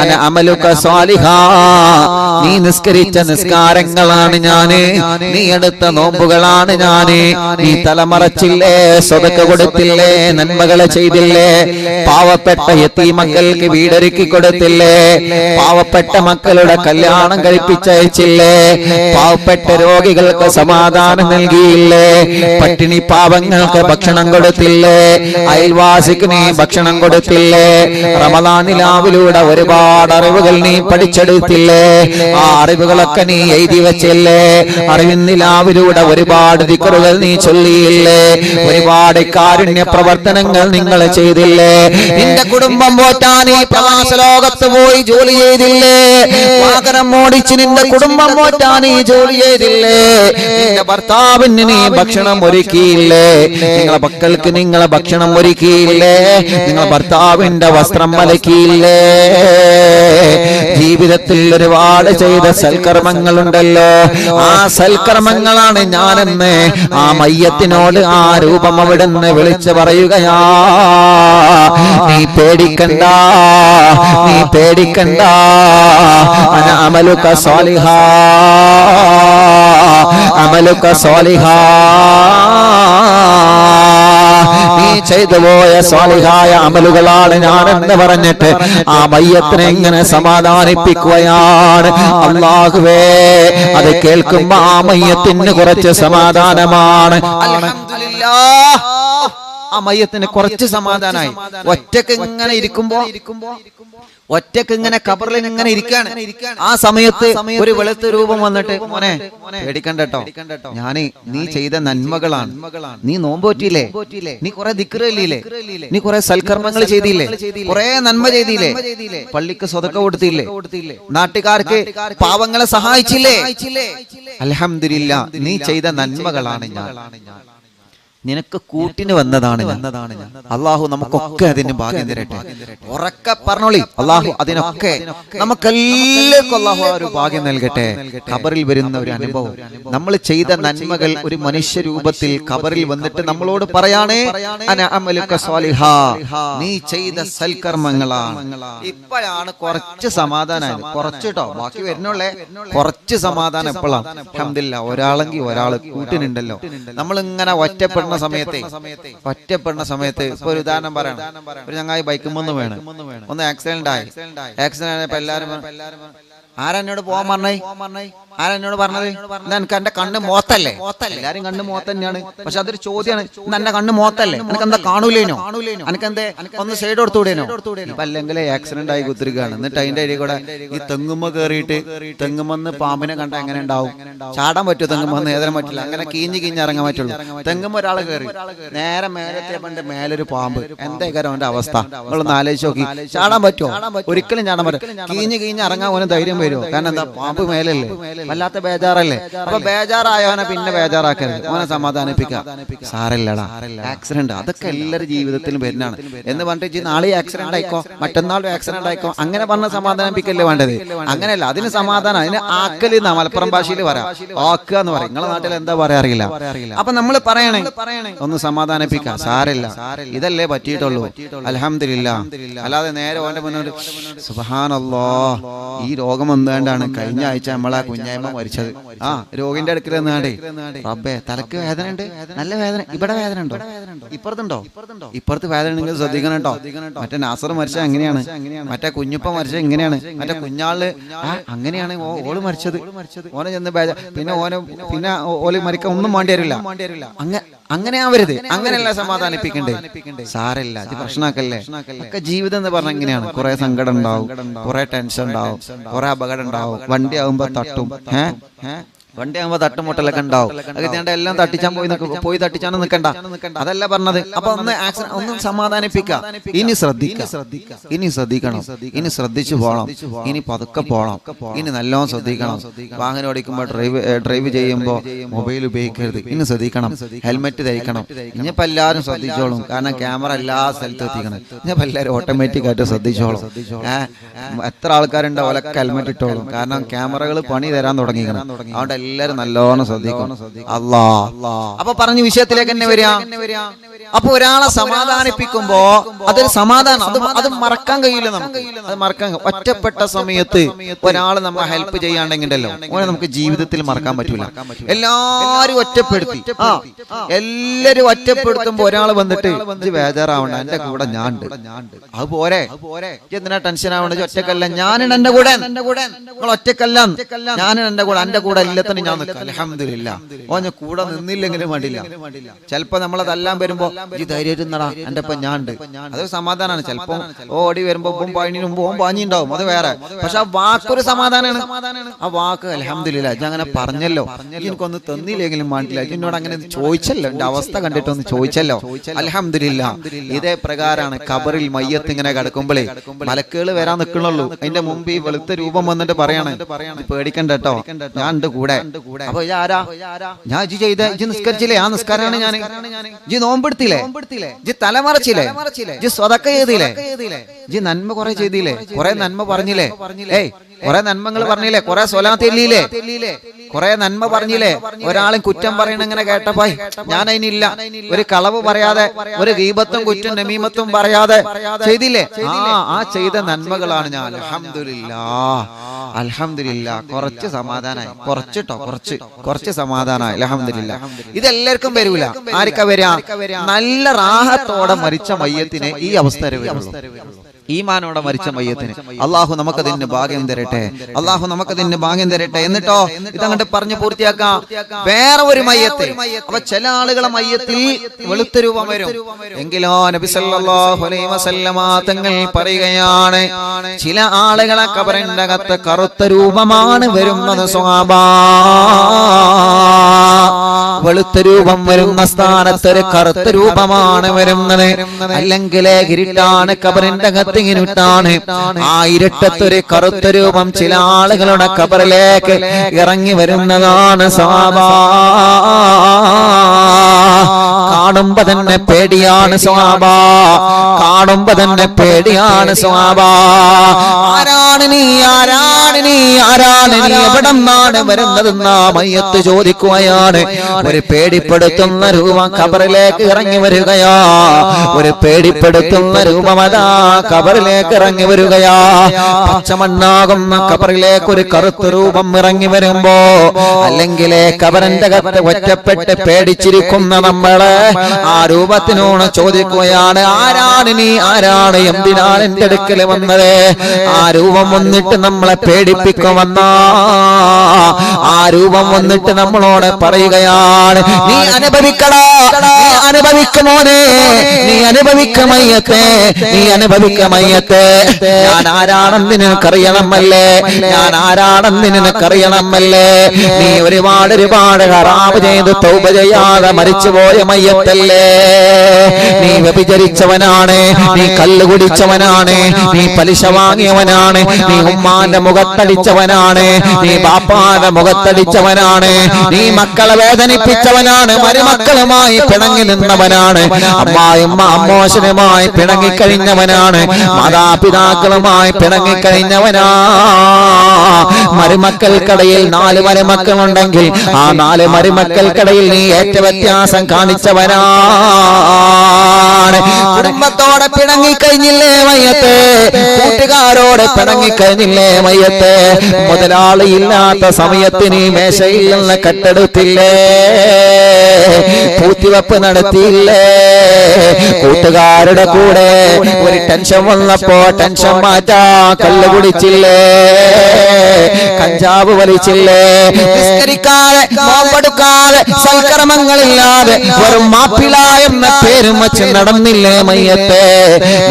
അന അമലുക സ്വാലിഹാ, നീ നിസ്കരിച്ച നിസ്കാരങ്ങളാണ് ഞാന്, നീ എടുത്ത നോമ്പുകളാണ് ഞാന്. നീ തലമറച്ചില്ലേ, സ്വതക്ക കൊടുത്തില്ലേ, നന്മകളെ ചെയ്തില്ലേ, പാവപ്പെട്ട യതീമക്കൾക്ക് വീടൊരുക്കി കൊടുത്തില്ലേ, പാവപ്പെട്ട മക്കളുടെ കല്യാണം കഴിപ്പിച്ചയച്ചില്ലേ, പാവപ്പെട്ട രോഗികൾക്ക് സമാധാനം നൽകിയില്ലേ, പട്ടിണി പാവങ്ങൾക്ക് ഭക്ഷണം കൊടുത്തില്ലേ, അയൽവാസിക്ക് നീ ഭക്ഷണം കൊടുത്തില്ലേ, റമദാൻ നിലാവിലൂടെ ഒരുപാട് അറിവുകൾ നീ പഠിച്ചെടുത്തില്ലേ, ആ അറിവുകളൊക്കെ നീ എഴുതി വെച്ചില്ലേ, അറിവിൻ നിലാവിലൂടെ ഒരുപാട് ദിക്റുകൾ നീ ചൊല്ലിയില്ലേ, ഒരുപാട് കാരുണ്യ പ്രവർത്തനങ്ങൾ നിങ്ങൾ ചെയ്തില്ലേ, നിന്റെ കുടുംബം പോറ്റാൻ ഈ പ്രവാസ ലോകത്ത് പോയി ജോലി ചെയ്തില്ലേ, വാഹനം ഓടിച്ച് നിന്റെ കുടുംബം പോറ്റാൻ ഈ ജോലി ചെയ്തില്ലേ, നിന്റെ ഭർത്താവിന് നീ ഭക്ഷണം ഒരുക്കിയില്ലേ? നിങ്ങളെ മക്കൾക്ക് നിങ്ങളെ ഭക്ഷണം ഒരുക്കിയില്ലേ? നിങ്ങളെ ഭർത്താവിന്റെ വസ്ത്രം അലക്കിയില്ലേ? ജീവിതത്തിൽ ഒരുപാട് ചെയ്ത സൽക്കർമ്മങ്ങളുണ്ടല്ലോ, ആ സൽക്കർമ്മങ്ങളാണ് ഞാനെന്ന് ആ മയ്യത്തിനോട് ആ രൂപം അവിടുന്ന് വിളിച്ചു പറയുകയാ. നീ പേടിക്കണ്ട, നീ പേടിക്കണ്ട. അന അമലുക സാലിഹാ, അമലുക സാലിഹാ. നീ ചെയ്തു പോയ സാലിഹായ അമലുകളാണ് ഞാനെന്ന് പറഞ്ഞിട്ട് ആ മയ്യത്തിനെ ഇങ്ങനെ സമാധാനിപ്പിക്കുകയാണ്. അല്ലാഹുവേ, അത് കേൾക്കുമ്പോ ആ മയ്യത്തിന് കുറച്ച് സമാധാനമാണ്. അൽഹംദുലില്ലാഹ്, ആ മയ്യത്തിന് കുറച്ച് സമാധാനമായി. ഒറ്റക്ക് ഇങ്ങനെ ഇരിക്കുമ്പോ, ഒറ്റക്ക് ഇങ്ങനെ കബറിൽ ഇങ്ങനെ ഇരിക്കാണ്. ആ സമയത്ത് ഒരു വെളുത്ത രൂപം വന്നിട്ട്, മോനെ പേടിക്കണ്ടോ, ഞാന് നീ ചെയ്ത നന്മകളാണ്. നീ നോമ്പോറ്റില്ലേ, നീ കുറെ ദിക്റില്ലേ, നീ കുറെ സൽക്കർമ്മങ്ങൾ ചെയ്തില്ലേ, കുറെ നന്മ ചെയ്തില്ലേ, പള്ളിക്ക് സ്വതക്ക കൊടുത്തില്ലേ, നാട്ടുകാർക്ക് പാവങ്ങളെ സഹായിച്ചില്ലേ? അൽഹംദുലില്ലാ, നീ ചെയ്ത നന്മകളാണ് ഞാൻ. നിനക്ക് കൂട്ടിന് വന്നതാണ് ഞാൻ. അള്ളാഹു നമുക്കൊക്കെ അതിന് ഭാഗ്യം തരട്ടെ. ഉറക്കെ പറഞ്ഞോളി, അള്ളാഹു അതിനൊക്കെ നമുക്കെല്ലാവർക്കും അള്ളാഹു ഒരു ഭാഗ്യം നൽകട്ടെ. ഖബറിൽ വരുന്ന ഒരു അനുഭവം, നമ്മൾ ചെയ്ത നന്മകൾ ഒരു മനുഷ്യ രൂപത്തിൽ ഖബറിൽ വന്നിട്ട് നമ്മളോട് പറയാണ്, അന അമലുക സാലിഹാ, നീ ചെയ്ത സൽക്കർമ്മങ്ങളാണ്. ഇപ്പോഴാണ് കുറച്ച് സമാധാനം, കുറച്ചിട്ടോ ബാക്കി വരുന്നുള്ളേ, കുറച്ച് സമാധാനം എപ്പോഴാണ്? അൽഹംദുലില്ലാ, ഒരാളെങ്കിൽ ഒരാള് കൂട്ടിനുണ്ടല്ലോ. നമ്മൾ ഇങ്ങനെ ഒറ്റപ്പെടുന്ന സമയത്ത് ഇപ്പൊ ഒരു ഉദാഹരണം പറയണം. ഒരു ചങ്ങായി ബൈക്കുമ്പൊന്ന് വേണം, ഒന്ന് ആക്സിഡന്റ് ആയി. ആക്സിഡന്റ് ആയപ്പോ എല്ലാരും ആരെന്നോട് പോവാൻ പറഞ്ഞേ? ആരെന്നോട് പറഞ്ഞത്? എനിക്ക് എന്റെ കണ്ണ് മോത്തല്ലേ? എല്ലാരും കണ്ണ് മോത്ത തന്നെയാണ്, പക്ഷെ അതൊരു ചോദ്യമാണ്. എന്റെ കണ്ണ് മോത്തല്ലേ, എനിക്ക് എന്താ കാണൂലേനോ, എനിക്കെന്തേ ഒന്ന് സൈഡ് കൊടുത്തൂടേനോ? ഇപ്പൊ അല്ലെങ്കിൽ ആക്സിഡന്റ് ആയി കുത്തിരിക്കുകയാണ്. എന്നിട്ട് അതിന്റെ ഇടയിൽ കൂടെ ഈ തെങ്ങുമ്മ കയറിയിട്ട് തെങ്ങുമെന്ന് പാമ്പിനെ കണ്ട എങ്ങനെ ഉണ്ടാവും? ചാടാൻ പറ്റുമോ? തെങ്ങുമെന്ന് ഏതാനും പറ്റില്ല, അങ്ങനെ കീഞ്ഞ് ഇറങ്ങാൻ പറ്റുള്ളൂ. തെങ്ങുമ്പോ ഒരാളെ കയറി നേരെ മേലെത്തിയപ്പോ മേലൊരു പാമ്പ്, എന്തായിക്കാരം അവന്റെ അവസ്ഥ? നിങ്ങളൊന്ന് ആലോചിച്ച് നോക്കി. ചാടാൻ പറ്റുമോ? ഒരിക്കലും ചാടാൻ പറ്റും. കീഞ്ഞ് ഇറങ്ങാൻ ഓന് ധൈര്യം വരുമോ? കാരണം എന്താ, പാമ്പ് മേലല്ലേ, വല്ലാത്ത ബേജാറല്ലേ. അപ്പൊ ബേജാറായവനെ പിന്നെ ബേജാറാക്കരുത്, ഓനെ സമാധാനിപ്പിക്കുക. സാരല്ലടാ, ആക്സിഡന്റ് അതൊക്കെ എല്ലാവരുടെ ജീവിതത്തിലും വരുന്നതാണ് എന്ന് പറഞ്ഞിട്ട് നാളെ ആക്സിഡന്റ് ആയിക്കോ, മറ്റന്നാളും ആക്സിഡന്റ് ആയിക്കോ, അങ്ങനെ പറഞ്ഞ സമാധാനിപ്പിക്കല്ലേ വേണ്ടത്. അങ്ങനെയല്ല, അതിന് സമാധാനം, അതിന് ആക്കല് എന്നാ മലപ്പുറം ഭാഷയിൽ പറയാം, ആക്കുക എന്ന് പറയും. നിങ്ങളെ നാട്ടിൽ എന്താ പറയാ അറിയില്ല. അപ്പൊ നമ്മൾ പറയണേ, ഒന്ന് സമാധാനിപ്പിക്കുക, സാരല്ല, ഇതല്ലേ പറ്റിയിട്ടുള്ളൂ, അൽഹംദുലില്ലാ. അല്ലാതെ നേരെ ഓന്റെ മുന്നോട്ട് സുബ്ഹാനല്ലാഹ്, ഈ രോഗം വന്നുകൊണ്ടാണ് കഴിഞ്ഞ ആഴ്ച നമ്മളെ കുഞ്ഞായ്മ മരിച്ചത്. ആ രോഗിന്റെ അടുക്കൽ നിന്നാണ്ട്, റബ്ബേ തലക്ക് വേദന ഉണ്ട്, നല്ല വേദന, ഇവിടെ വേദന ഉണ്ടോ, ഇപ്പുറത്തുണ്ടോ, ഇപ്പുറത്ത് വേദന ഉണ്ടെങ്കിൽ ശ്രദ്ധിക്കണം കേട്ടോ. മറ്റേ നാസർ മരിച്ച എങ്ങനെയാണ്, മറ്റേ കുഞ്ഞുപ്പ മരിച്ച എങ്ങനെയാണ്, മറ്റേ കുഞ്ഞാള് അങ്ങനെയാണ് ഓള് മരിച്ചത്. ഓനെ ചെന്ന് പിന്നെ ഓല് മരിക്കാൻ ഒന്നും വേണ്ടി വരില്ല. അങ്ങനെ ആവരുത്, അങ്ങനെയല്ല സമാധാനിപ്പിക്കണ്ടേ. സാരല്ല, അത് പ്രശ്നമാക്കല്ലേ. ഒക്കെ ജീവിതം എന്ന് പറഞ്ഞാൽ എങ്ങനെയാണ്, കുറെ സങ്കടം ഉണ്ടാവും, കുറെ ടെൻഷൻ ഉണ്ടാവും, കുറെ അപകടം ഉണ്ടാവും. വണ്ടി ആവുമ്പോ തട്ടും, വണ്ടി ആകുമ്പോ തട്ടുമുട്ടലൊക്കെ ഉണ്ടാവും. അത് എല്ലാം പോയി തട്ടിച്ചാനും നിൽക്കണ്ട, അതല്ല പറഞ്ഞത്. അപ്പൊ ഒന്ന് സമാധാനിപ്പിക്കുക. ഇനി ശ്രദ്ധിക്കണം, ഇനി ശ്രദ്ധിച്ചു പോകണം, ഇനി പതുക്കെ പോകണം, ഇനി നല്ലോണം ശ്രദ്ധിക്കണം. വാഹനം ഓടിക്കുമ്പോൾ ഡ്രൈവ് ചെയ്യുമ്പോൾ മൊബൈൽ ഉപയോഗിക്കരുത്, ഇനി ശ്രദ്ധിക്കണം. ഹെൽമെറ്റ് ധരിക്കണം. ഇനിയിപ്പോ എല്ലാവരും ശ്രദ്ധിച്ചോളും, കാരണം ക്യാമറ എല്ലാ സ്ഥലത്തും എത്തിക്കണം. ഇനിയിപ്പോ എല്ലാവരും ഓട്ടോമാറ്റിക് ആയിട്ട് ശ്രദ്ധിച്ചോളും. എത്ര ആൾക്കാരുണ്ടോ ഓലൊക്കെ ഹെൽമെറ്റ് ഇട്ടോളും, കാരണം ക്യാമറകൾ പണി തരാൻ തുടങ്ങിക്കണം. അതുകൊണ്ട് എല്ലാരും നല്ലോണം ശ്രദ്ധിക്കണം. അപ്പൊ പറഞ്ഞ വിഷയത്തിലേക്ക് തന്നെ വരിക. അപ്പൊ ഒരാളെ സമാധാനിപ്പിക്കുമ്പോ അതൊരു സമാധാനം, അത് മറക്കാൻ കഴിയില്ല നമുക്ക്. അത് മറക്കാൻ ഒറ്റപ്പെട്ട സമയത്ത് ഒരാൾ നമ്മളെ ഹെൽപ്പ് ചെയ്യാണ്ടെങ്കിലോ ഓനെ നമുക്ക് ജീവിതത്തിൽ മറക്കാൻ പറ്റൂല. എല്ലാരും ഒറ്റപ്പെടുത്തി, എല്ലാരും ഒറ്റപ്പെടുത്തുമ്പോ ഒരാൾ വന്നിട്ട് ബേജാറാവണ്ട, എന്റെ കൂടെ ഞാൻ ഉണ്ട്, അത് പോരെ, എന്തിനാ ടെൻഷൻ ആവണ്ട, ഒറ്റക്കല്ല, ഞാനുണ്ട് എന്റെ കൂടെ, നിങ്ങൾ ഒറ്റക്കല്ല, ഞാനും എന്റെ കൂടെ, എന്റെ കൂടെ എല്ലാത്തിനും ഞാൻ നിൽക്കാം. അൽഹംദുലില്ലാ. ഓന് കൂടെ നിന്നില്ലെങ്കിലും വേണ്ടില്ല. ചിലപ്പോ നമ്മളതെല്ലാം വരുമ്പോ വരുമ്പോ ഈ ധൈര്യം നടാ എന്റെ ഇപ്പൊ ഞാൻ ഉണ്ട്, അതൊരു സമാധാനമാണ്. ചിലപ്പോ ഓടി വരുമ്പോ പാഞ്ഞിന് മുമ്പ് പാഞ്ഞിണ്ടാവും, അത് വേറെ. പക്ഷെ ആ വാക്കൊരു സമാധാനമാണ്. ആ വാക്ക് അൽഹംദുലില്ലാ ഞാൻ അങ്ങനെ പറഞ്ഞല്ലോ, എനിക്കൊന്ന് തന്നില്ലെങ്കിലും വേണ്ടില്ല, എന്നോട് അങ്ങനെ ചോദിച്ചല്ലോ, എന്റെ അവസ്ഥ കണ്ടിട്ടൊന്ന് ചോദിച്ചല്ലോ, അൽഹംദുലില്ലാ. ഇതേ പ്രകാരമാണ് ഖബറിൽ മയ്യത്ത് ഇങ്ങനെ കിടക്കുമ്പോഴേ മലക്കുകൾ വരാൻ നിൽക്കണുള്ളൂ. അതിന്റെ മുമ്പ് ഈ വെളുത്ത രൂപം വന്നിട്ട് പറയാണ്, പേടിക്കണ്ട കേട്ടോ, ഞാൻ ഉണ്ട് കൂടെ. അപ്പൊ ആരാ? ഞാൻ ഇജ്ജ് ചെയ്ത ഇജ്ജ് നിസ്കരിച്ചില്ലേ? ആ നിസ്കാരമാണ് ഞാൻ. ഇജ്ജ് നോമ്പെടുത്തില്ലേ? ഇജ്ജ് തലമറച്ചില്ലേ? ഇജ്ജ് സ്വതക്ക ചെയ്തില്ലേ? ഇജ്ജ് നന്മ കുറെ ചെയ്തില്ലേ? കുറെ നന്മ പറഞ്ഞില്ലേ? ഏയ് കുറെ നന്മകൾ പറഞ്ഞില്ലേ? കുറെ സ്വലാത്ത് ചൊല്ലിയില്ലേ? കുറെ നന്മ പറഞ്ഞില്ലേ? ഒരാളും കുറ്റം പറയണ ഇങ്ങനെ കേട്ടപ്പോ ഞാൻ അതിനില്ല, ഒരു കളവ് പറയാതെ, ഒരു ഗീബത്തും കുറ്റം നമീമത്തും പറയാതെ ചെയ്തില്ലേ? ആ ചെയ്ത നന്മകളാണ് ഞാൻ. അൽഹംദുലില്ലാ അൽഹംദുലില്ലാ. കുറച്ച് സമാധാനായി, കുറച്ച് സമാധാനായി. അൽഹംദുലില്ലാ. ഇതെല്ലാവർക്കും വരൂല. ആർക്കാ വരാ? നല്ല റാഹത്തോടെ മരിച്ച മയ്യത്തിനെ ഈ അവസ്ഥ വരുള്ളൂ. ഈമാനോടെ മരിച്ച മയ്യത്തിന് അള്ളാഹു നമുക്കതിന് ഭാഗ്യം തരട്ടെ, അള്ളാഹു നമുക്കതിന് ഭാഗ്യം തരട്ടെ. എന്നിട്ടോ ഇതങ്ങോട്ട് പറഞ്ഞു പൂർത്തിയാക്കാം. വേറെ ഒരു മയ്യത്ത്, അപ്പൊ ചില ആളുകളെ മയ്യത്തിൽ വെളുത്ത രൂപം വരും. എങ്കിലോ നബി സല്ലല്ലാഹു അലൈഹി വസല്ലമ തങ്ങൾ പറയുകയാണ്, ചില ആളുകളെ ഖബറിന്റെ അകത്ത് കറുത്ത രൂപമാണ് വരുന്നത്. സ്വഹാബാ, വെളുത്ത രൂപം വരുന്ന സ്ഥാനത്ത് ഒരു കറുത്ത രൂപമാണ് വരുന്നത്. അല്ലെങ്കിൽ ഇരുട്ടാണ് ഖബറിന്റെ അകത്ത് ഇട്ടാണ്. ആ ഇരുട്ടത്തൊരു കറുത്ത രൂപം ചില ആളുകളുടെ ഖബറിലേക്ക് ഇറങ്ങി വരുന്നതാണ്. സ്വഹാബാ, കാണുമ്പോ തന്നെ പേടിയാണ്. സ്വഹാബാ, കാണുമ്പോ തന്നെ പേടിയാണ്. സ്വഹാബാ, ആരാണ് നീ? ആരാണ് നീ? ആരാണ് നീ? എവിടെ നിന്നാണ് വരുന്നതെന്നാ മയ്യത്ത് ചോദിക്കുകയാണ്. ഒരു പേടിപ്പെടുത്തുന്ന രൂപം ഖബറിലേക്ക് ഇറങ്ങി വരികയാ. ഒരു പേടിപ്പെടുത്തുന്ന രൂപം അതാ ഖബറിലേക്ക് ഇറങ്ങി വരികയാ. പച്ചമണ്ണാകുന്ന ഖബറിലേക്ക് ഒരു കറുത്ത രൂപം ഇറങ്ങി വരുമ്പോ, അല്ലെങ്കിൽ ഖബറിന്റെ അകത്ത് ഒറ്റപ്പെട്ട് പേടിച്ചിരിക്കുന്ന നമ്മളെ ആ രൂപത്തിനോട് ചോദിക്കുകയാണ്, ആരാണ് നീ? ആരാണ്? എന്തിനാണ് എന്റെ അടുക്കൽ വന്നത്? ആ രൂപം വന്നിട്ട് നമ്മളെ പേടിപ്പിക്കുമെന്നാ ആ രൂപം വന്നിട്ട് നമ്മളോട് പറയുകയാണ്, നീ അനുഭവിക്കടാ, നീ അനുഭവിക്കുമോനെ, നീ അനുഭവിക്കമയ്യത്തെ, നീ അനുഭവിക്കമയ്യത്തെ. ഞാൻ ആരാണെന്ന് നിനക്കറിയണമല്ലേ? ഞാൻ ആരാണെന്ന് നിനക്കറിയണമല്ലേ? നീ ഒരുപാട് ഹറാമ് ചെയ്ത് തൗബ ചെയ്യാതെ മരിച്ചുപോയ മയ്യത്തല്ലേ? നീ വ്യഭിചരിച്ചവനാണ്, നീ കല്ല് കുടിച്ചവനാണ്, നീ പലിശ വാങ്ങിയവനാണ്, നീ ഉമ്മാന്റെ മുഖത്തടിച്ചവനാണ്, നീ ബാപ്പാന്റെ മുഖത്തടിച്ചവനാണ്, നീ മക്കളെ വേദനിപ്പിച്ചവനാണ്, മരുമക്കളുമായി പിണങ്ങി നിന്നവനാണ്, അമ്മോശനുമായി പിണങ്ങിക്കഴിഞ്ഞവനാണ്, മാതാപിതാക്കളുമായി പിണങ്ങിക്കഴിഞ്ഞവനാ. മരുമക്കൾക്കിടയിൽ 4 മരുമക്കളുണ്ടെങ്കിൽ ആ 4 മരുമക്കൾക്കിടയിൽ നീ ഏറ്റ വ്യത്യാസം കാണിച്ചവനാണ്. കുടുംബത്തോടെ പിണങ്ങിക്കഴിഞ്ഞില്ലേ മയ്യത്തെ? കൂട്ടുകാരോട് പിണങ്ങിക്കഴിഞ്ഞില്ലേ മയ്യത്തെ? മുതലാളി ഇല്ലാത്ത സമയത്ത് നീ മേശയിൽ നിന്ന് കട്ടെടുത്തില്ലേ? പൂത്തിവെപ്പ് നടത്തിയില്ലേ? കൂട്ടുകാരുടെ കൂടെ ഒരു ടെൻഷൻ വന്നപ്പോ ടെൻഷൻ മാറ്റാ കല്ല് കുടിച്ചില്ലേ? കഞ്ചാവ് വലിച്ചില്ലേ? നിസ്കരിക്കാതെ നോമ്പെടുക്കാതെ സൽക്കർമ്മങ്ങളില്ലാതെ വെറും മാപ്പിള എന്ന പേരും വച്ച് നടന്നില്ലേ മയ്യത്തെ?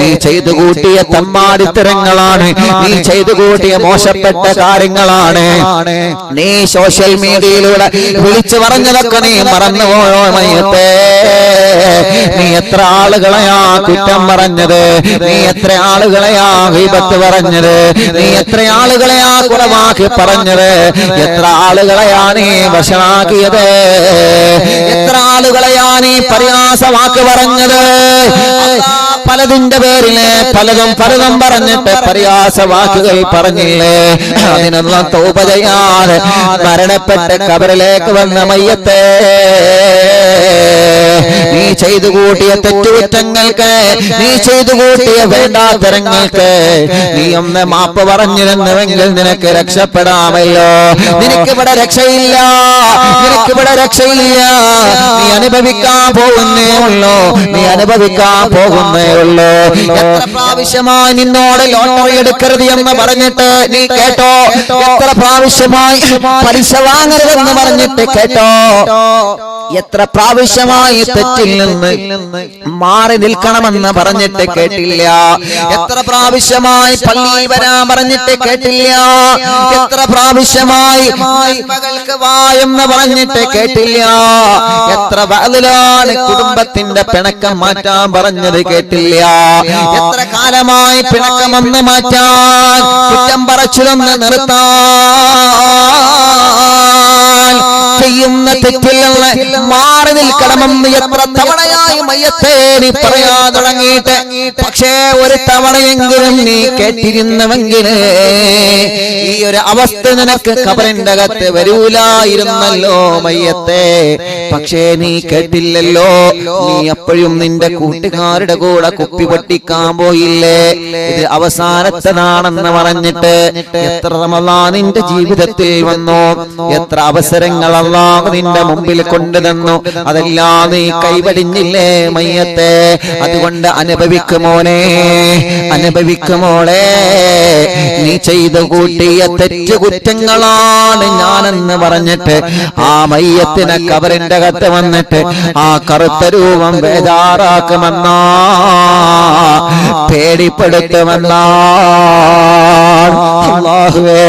നീ ചെയ്തു കൂട്ടിയ തമ്മാടിത്തരങ്ങളാണ്, നീ ചെയ്തു കൂട്ടിയ മോശപ്പെട്ട കാര്യങ്ങളാണ്. നീ സോഷ്യൽ മീഡിയയിലൂടെ വിളിച്ചു പറഞ്ഞതൊക്കെ നീ മറന്നുപോയോ മയ്യത്തെ? നീ എത്ര ആളുകളെയാ കുറ്റം പറഞ്ഞത്? നീ എത്ര ആളുകളെയാ ഗീബത്ത് പറഞ്ഞത്? നീ എത്ര ആളുകളെയാ കുറവാക്കി പറഞ്ഞത്? എത്ര ആളുകളെയാ നീ വശമാക്കിയത്? എത്ര ആളുകളെയാ നീ പരിഹാസവാക്ക് പറഞ്ഞത്? പലതിന്റെ പേരില് പലതും പറഞ്ഞിട്ട് പരിഹാസവാക്കുകൾ പറഞ്ഞില്ലേ? അതിനൊന്നും തൗബ ചെയ്യാതെ മരണപ്പെട്ട് ഖബറിലേക്ക് വന്ന മയ്യത്തെ, നീ ചെയ്തു കൂട്ടിയ തെറ്റുകുറ്റങ്ങൾക്ക്, നീ ചെയ്തു കൂട്ടിയ വേണ്ടാത്തരങ്ങൾക്ക് നീ ഒന്ന് മാപ്പ് പറഞ്ഞിരുന്നുവെങ്കിൽ നിനക്ക് രക്ഷപ്പെടാമല്ലോ. നിനക്കിവിടെ രക്ഷയില്ല, നിനക്കിവിടെ രക്ഷയില്ല. നീ അനുഭവിക്കാൻ പോകുന്നേ ഉള്ളൂ, നീ അനുഭവിക്കാൻ പോകുന്നേ ഉള്ളൂ. എത്ര പ്രാവശ്യമായി നിന്നോട് ലോട്ടറി എടുക്കരുത് എന്ന് പറഞ്ഞിട്ട് നീ കേട്ടോ? എത്ര പ്രാവശ്യമായി പലിശ വാങ്ങരുതെന്ന് പറഞ്ഞിട്ട് കേട്ടോ? എത്ര പ്രാവശ്യമായി തെറ്റിൽ നിന്ന് മാറി നിൽക്കണമെന്ന് പറഞ്ഞിട്ട് കേട്ടില്ല. എത്ര പ്രാവശ്യമായി പള്ളിയിൽ വരാൻ പറഞ്ഞിട്ട് കേട്ടില്ല. എത്ര പ്രാവശ്യമായി മകൾക്ക് വായെന്ന് പറഞ്ഞിട്ട് കേട്ടില്ല. എത്ര വഅദിലാണ് കുടുംബത്തിന്റെ പിണക്കം മാറ്റാൻ പറഞ്ഞത് കേട്ടില്ല. എത്ര കാലമായി പിണക്കമൊന്ന് മാറ്റാൻ, കുറ്റം പറച്ചിലൊന്ന് നിർത്താൻ, ചെയ്യുന്ന തെറ്റിൽ നിന്ന് മാറി നിൽക്കണമെന്ന് എത്ര തവണയായി മയ്യത്തെ നീ പറയാൻ തുടങ്ങിയിട്ട്, പക്ഷേ ഒരു തവണയെങ്കിലും നീ കേട്ടിരുന്നുവെങ്കിൽ ഈ ഒരു അവസ്ഥ നിനക്ക് ഖബറിന്റെ അകത്ത് വരൂലായിരുന്നല്ലോ മയ്യത്തെ. പക്ഷേ നീ കേട്ടില്ലല്ലോ. നീ എപ്പോഴും നിന്റെ കൂട്ടുകാരുടെ കൂടെ കുപ്പി പൊട്ടിക്കാൻ പോയില്ലേ? ഇത് അവസാനത്തതാണെന്ന് പറഞ്ഞിട്ട് എത്ര റമളാൻ നിന്റെ ജീവിതത്തിൽ വന്നു, എത്ര അവസരങ്ങൾ അല്ലാഹു നിന്റെ മുമ്പിൽ കൊണ്ടുതന്നു, അതെല്ലാം നീ കൈവടിഞ്ഞില്ലേ മയ്യത്തെ? അതുകൊണ്ട് അനുഭവിക്കുമോനെ, അനുഭവിക്കുമോളെ. നീ ചെയ്തു കൂട്ടിയ തെറ്റ് കുറ്റങ്ങളാണ് ഞാനെന്ന് പറഞ്ഞിട്ട് ആ മയ്യത്തിനെ ഖബറിന്റെ അകത്ത് വന്നിട്ട് ആ കറുത്ത രൂപം ബേജാറാക്കുമെന്നാ, പേടിപ്പെടുത്തുമെന്നാ. അല്ലാഹുവേ,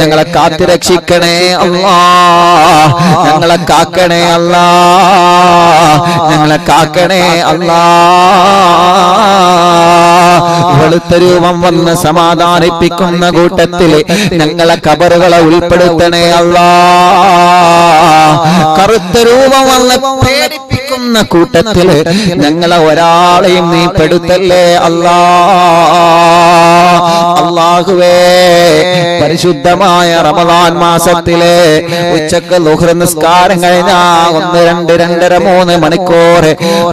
ഞങ്ങളെ കാത്തുരക്ഷിക്കണേ അല്ലാ, ഞങ്ങളെ കാക്കണേ അല്ലാ, ഞങ്ങളെ കാക്കണേ അല്ലാ. വെളുത്ത രൂപം വന്ന് സമാധാനിപ്പിക്കുന്ന കൂട്ടത്തില് ഞങ്ങളെ ഖബറുകളെ ഉൾപ്പെടുത്തണേ അല്ലാ. കറുത്ത രൂപം വന്ന് പേടിപ്പിക്കുന്ന കൂട്ടത്തില് ഞങ്ങളെ ഒരാളെയും നീ പെടുത്തല്ലേ അല്ലാ. അല്ലാഹുവേ, പരിശുദ്ധമായ റമളാൻ മാസത്തിലെ ഉച്ചക്ക് ളുഹ്ർ നിസ്കാരം കഴിഞ്ഞാ 1, 2, 2.5, 3 മണിക്കൂർ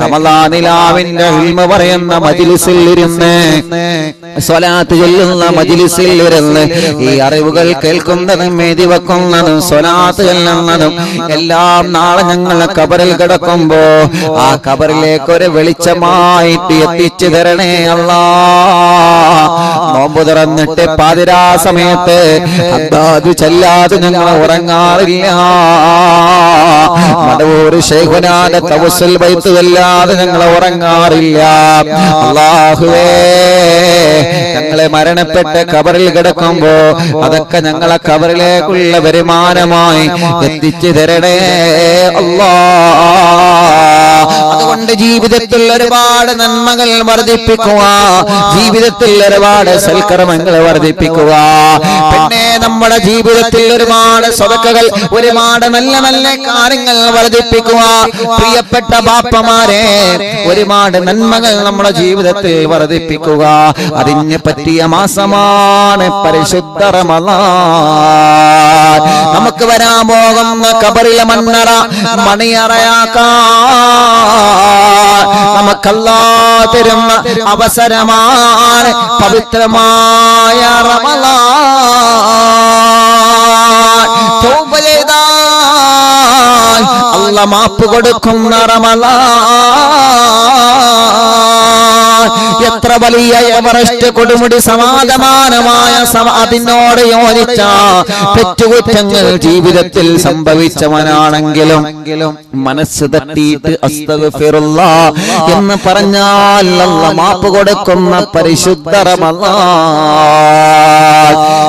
റമളാനിലാവിന്റെ ഇൽമ പറയുന്ന മജ്ലിസിൽ ഇരുന്ന്, സ്വലാത്ത് ചൊല്ലുന്ന മജ്ലിസിൽ ഇരുന്ന് ഈ അറിവുകൾ കേൾക്കുന്നതും എഴുതി വെക്കുന്നതും സ്വലാത്ത് ചൊല്ലുന്നതും എല്ലാം നാളെ ഞങ്ങൾ ഖബറിൽ കിടക്കുമ്പോ ആ ഖബറിലേക്ക് ഒരു വെളിച്ചമായിട്ട് എത്തിച്ചു തരണേ അല്ലാ. നോമ്പ് തുറന്നിട്ട് പാതിരാ സമയത്ത് അദ്ദാദ് ചൊല്ലാതെ ഞങ്ങൾ ഉറങ്ങാറില്ല. മടവൂർ ശൈഖുനാന്റെ തവസ്സുൽ ബൈത്ത് ചൊല്ലാതെ ഞങ്ങൾ ഉറങ്ങാറില്ല. അല്ലാഹുവേ, ഞങ്ങളെ മരണപ്പെട്ട് ഖബറിൽ കിടക്കുമ്പോ അതൊക്കെ ഞങ്ങളെ ഖബറിലേക്കുള്ള വരുമാനമായി എത്തിച്ചു തരണേ അല്ലാ. അതുകൊണ്ട് ജീവിതത്തിൽ ഒരുപാട് നന്മകൾ വർദ്ധിപ്പിക്കുക, ജീവിതത്തിൽ ഒരുപാട് സൽക്കർമ്മങ്ങൾ വർദ്ധിപ്പിക്കുക. പിന്നെ നമ്മുടെ ജീവിതത്തിൽ ഒരുപാട് സദഖകൾ, ഒരുപാട് നല്ല നല്ല കാര്യങ്ങൾ വർദ്ധിപ്പിക്കുക. പ്രിയപ്പെട്ട ബാപ്പമാരെ, ഒരുപാട് നന്മകൾ നമ്മുടെ ജീവിതത്തിൽ വർദ്ധിപ്പിക്കുക. അതിന് പറ്റിയ മാസമാണ് പരിശുദ്ധ റമളാൻ. നമുക്ക് വരാൻ പോകുന്ന ഖബറിലെ മണ്ണറ മണിയറയാക്കാൻ നമുക്കല്ലാഹ് തരുന്ന അവസരമാണ് പവിത്രമായ റമളാൻ. തൗബ ചെയ്താൽ അല്ലാഹ് മാപ്പ് കൊടുക്കുന്ന റമളാൻ. എത്ര വലിയ എവറസ്റ്റ് കൊടുമുടി സമാധാനമായ അതിനോട് യോജിച്ച തെറ്റുകുറ്റങ്ങൾ ജീവിതത്തിൽ സംഭവിച്ചവനാണെങ്കിലും മനസ്സ് തട്ടിയിട്ട് അസ്തഗ്ഫിറുല്ലാഹ് എന്ന് പറഞ്ഞാൽ അല്ലാഹ് മാപ്പ് കൊടുക്കുന്ന പരിശുദ്ധ റമളാൻ.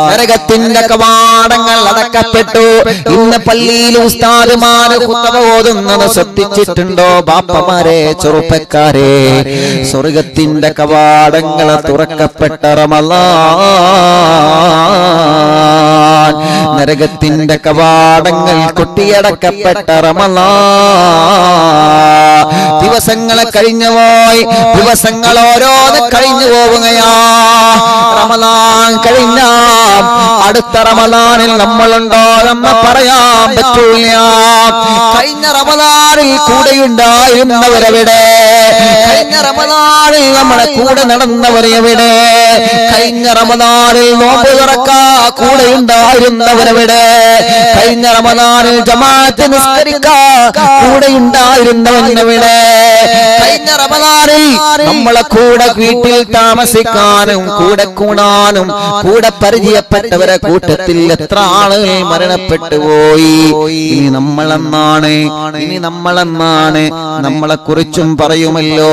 നരകത്തിന്റെ കവാടങ്ങൾ അടക്കപ്പെട്ടു. ഇന്ന് പള്ളിയിൽ ഉസ്താദുമാര് ഖുത്ബ ഓതുന്നത് ശ്രദ്ധിച്ചിട്ടുണ്ടോ ബാപ്പമാരെ, ചെറുപ്പക്കാരെ? സ്വർഗത്തിന്റെ കവാടങ്ങൾ തുറക്കപ്പെട്ട റമളാൻ, നരകത്തിന്റെ കവാടങ്ങൾ കൊട്ടിയടക്കപ്പെട്ട റമളാൻ. ദിവസങ്ങൾ കഴിഞ്ഞുപോയി, ദിവസങ്ങൾ ഓരോന്ന് കഴിഞ്ഞു പോവുകയാ. റമളാൻ കഴിഞ്ഞ അടുത്ത റമളാനിൽ നമ്മളുണ്ടോ എന്ന് പറയാൻ പറ്റൂല. കഴിഞ്ഞ റമളാനിൽ കൂടെയുണ്ടായിരുന്നവരെവിടെ? കഴിഞ്ഞ റമളാനിൽ നമ്മുടെ കൂടെ നടന്നവരെവിടെ? കഴിഞ്ഞ റമളാനിൽ നോമ്പ് തുറക്കാ കൂടെയുണ്ടായി ഉണ്ടായിരുന്നവരവിടെ? കഴിഞ്ഞ റമദാനിൽ ജമാഅത്ത് നിസ്കരിക്കാൻ കൂടെ ഉണ്ടായിരുന്നവനവിടെ? കഴിഞ്ഞ റമദാനിൽ നമ്മളെ കൂടെ വീട്ടിൽ താമസിക്കാനും കൂടെ കൂടാനും കൂടെ പരിചയപ്പെട്ടവരെ കൂട്ടത്തിൽ എത്ര ആളുകൾ മരണപ്പെട്ടു പോയി. ഇനി നമ്മളെന്നാണ് നമ്മളെ കുറിച്ചും പറയുമല്ലോ.